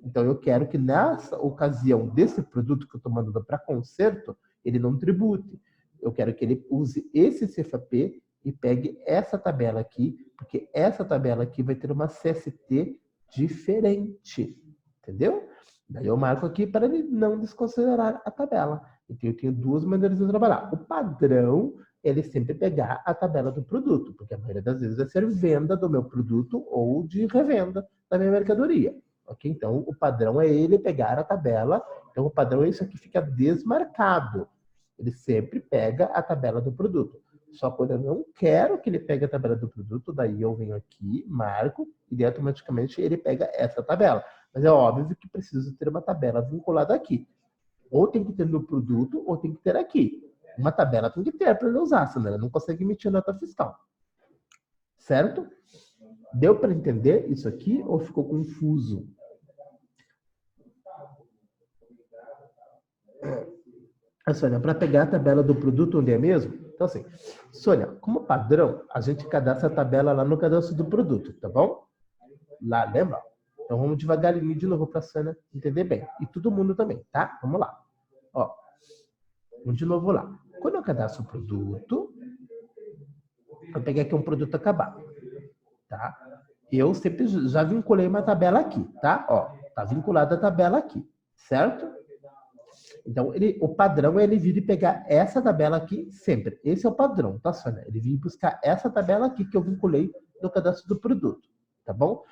Então, eu quero que nessa ocasião desse produto que eu estou mandando para conserto, ele não tribute. Eu quero que ele use esse CFAP e pegue essa tabela aqui, porque essa tabela aqui vai ter uma CST diferente. Entendeu? Daí eu marco aqui para ele não desconsiderar a tabela. Então, eu tenho duas maneiras de trabalhar. O padrão é ele sempre pegar a tabela do produto, porque a maioria das vezes vai ser venda do meu produto ou de revenda da minha mercadoria. Ok? Então, o padrão é ele pegar a tabela. Então, o padrão é isso aqui, fica desmarcado. Ele sempre pega a tabela do produto. Só quando eu não quero que ele pegue a tabela do produto, daí eu venho aqui, marco, e automaticamente ele pega essa tabela. Mas é óbvio que preciso ter uma tabela vinculada aqui. Ou tem que ter no produto, ou tem que ter aqui. Uma tabela tem que ter para ele usar, senão ele não consegue emitir nota fiscal. Certo? Deu para entender isso aqui ou ficou confuso? Sônia, para pegar a tabela do produto, onde é mesmo? Então, assim, Sônia, como padrão, a gente cadastra a tabela lá no cadastro do produto, tá bom? Lá, lembra? Então, vamos devagarinho de novo para a Sônia entender bem. E todo mundo também, tá? Vamos lá. Ó, vamos de novo lá. Quando eu cadastro o produto, eu peguei aqui um produto acabado, tá? Eu sempre já vinculei uma tabela aqui, tá? Ó, tá vinculada a tabela aqui, certo? Então, o padrão é ele vir e pegar essa tabela aqui sempre. Esse é o padrão, tá, Sônia? Ele vir buscar essa tabela aqui que eu vinculei no cadastro do produto, tá bom?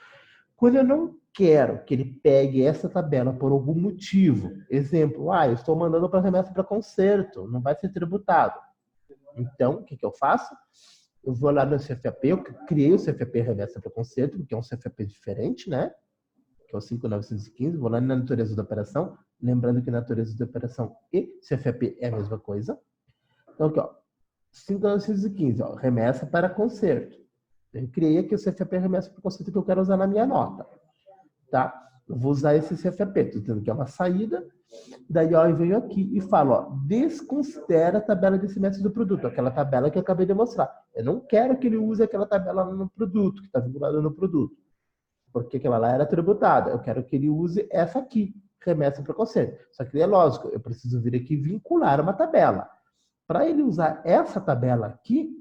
Quando eu não quero que ele pegue essa tabela por algum motivo, exemplo, eu estou mandando para remessa para conserto, não vai ser tributado. Então, o que eu faço? Eu vou lá no CFAP, eu criei o CFAP remessa para conserto, porque é um CFAP diferente, né? Que é o 5915, vou lá na natureza da operação, lembrando que natureza da operação e CFAP é a mesma coisa. Então, aqui, ó, 5915, ó, remessa para conserto. Eu criei aqui o CFAP remessa para conserto que eu quero usar na minha nota, tá? Eu vou usar esse CFAP, estou dizendo que é uma saída, daí, ó, eu venho aqui e falo, ó, desconsidera a tabela de semestre do produto, aquela tabela que eu acabei de mostrar. Eu não quero que ele use aquela tabela no produto, que está vinculada no produto, porque aquela lá era tributada. Eu quero que ele use essa aqui, remessa para conserto. Só que é lógico, eu preciso vir aqui vincular uma tabela. Para ele usar essa tabela aqui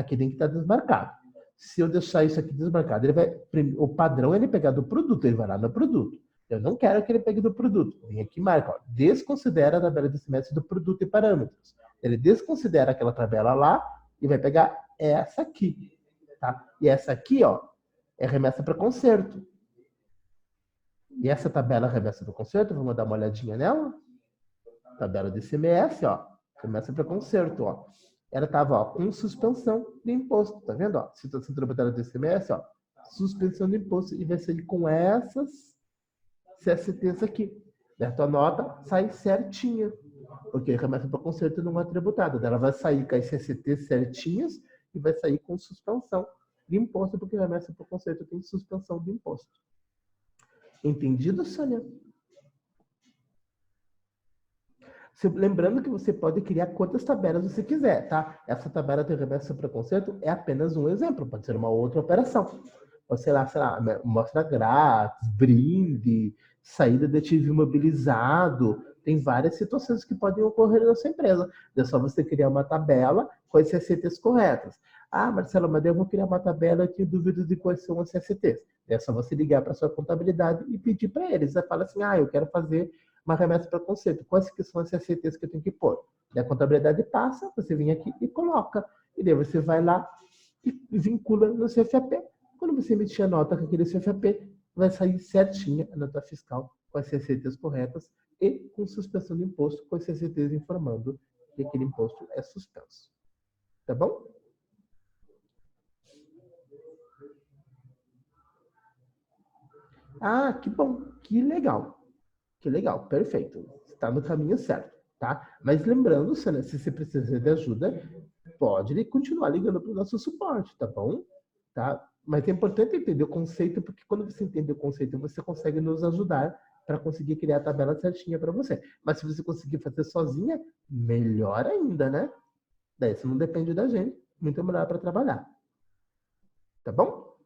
tem que estar desmarcado. Se eu deixar isso aqui desmarcado, ele vai, o padrão é ele pegar do produto, ele vai lá no produto. Eu não quero que ele pegue do produto. Vem aqui e marca, ó, desconsidera a tabela de semestre do produto e parâmetros. Ele desconsidera aquela tabela lá e vai pegar essa aqui. Tá? E essa aqui, ó, é remessa para conserto. E essa tabela remessa para conserto, vamos dar uma olhadinha nela. Tabela de ICMS, ó, remessa para conserto, ó. Ela estava com suspensão de imposto, tá vendo? Ó, situação tributária do ICMS, ó, suspensão de imposto, e vai sair com essas CSTs aqui. A tua nota sai certinha, porque a remessa para conserto não é tributada. Ela vai sair com as CSTs certinhas e vai sair com suspensão de imposto, porque a remessa para conserto tem suspensão de imposto. Entendido, Sônia? Lembrando que você pode criar quantas tabelas você quiser, tá? Essa tabela de remessa para conserto é apenas um exemplo, pode ser uma outra operação. Ou sei lá, mostra grátis, brinde, saída de ativo imobilizado. Tem várias situações que podem ocorrer na sua empresa. É só você criar uma tabela com as CSTs corretas. Marcelo, mas eu vou criar uma tabela e tenho dúvidas de quais são as CSTs. É só você ligar para a sua contabilidade e pedir para eles. Você fala assim, eu quero fazer uma remessa para conserto. Quais que são as CSTs que eu tenho que pôr? E a contabilidade passa, você vem aqui e coloca. E daí você vai lá e vincula no CFAP. Quando você emitir a nota com aquele CFAP, vai sair certinha a nota fiscal com as CSTs corretas e com suspensão de imposto, com as CSTs informando que aquele imposto é suspenso. Tá bom? Que bom, que legal. Que legal, perfeito. Está no caminho certo, tá? Mas lembrando, se você precisa de ajuda, pode continuar ligando para o nosso suporte, tá bom? Tá? Mas é importante entender o conceito, porque quando você entende o conceito, você consegue nos ajudar para conseguir criar a tabela certinha para você. Mas se você conseguir fazer sozinha, melhor ainda, né? Daí isso não depende da gente, muito melhor para trabalhar. Tá bom?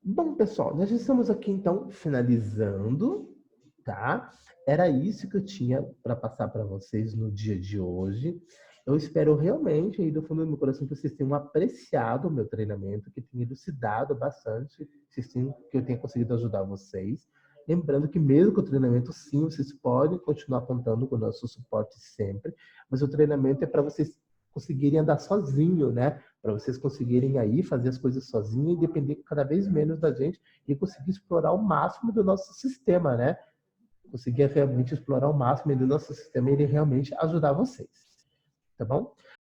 Bom, pessoal, nós já estamos aqui, então, finalizando, tá? Era isso que eu tinha para passar para vocês no dia de hoje. Eu espero realmente, aí do fundo do meu coração, que vocês tenham apreciado o meu treinamento, que tenha elucidado bastante, que eu tenha conseguido ajudar vocês. Lembrando que mesmo com o treinamento, sim, vocês podem continuar contando com o nosso suporte sempre, mas o treinamento é para vocês conseguirem andar sozinho, né? Para vocês conseguirem aí fazer as coisas sozinhos e depender cada vez menos da gente e conseguir explorar o máximo do nosso sistema, né? Conseguir realmente explorar o máximo do nosso sistema e ele realmente ajudar vocês. Tá bom?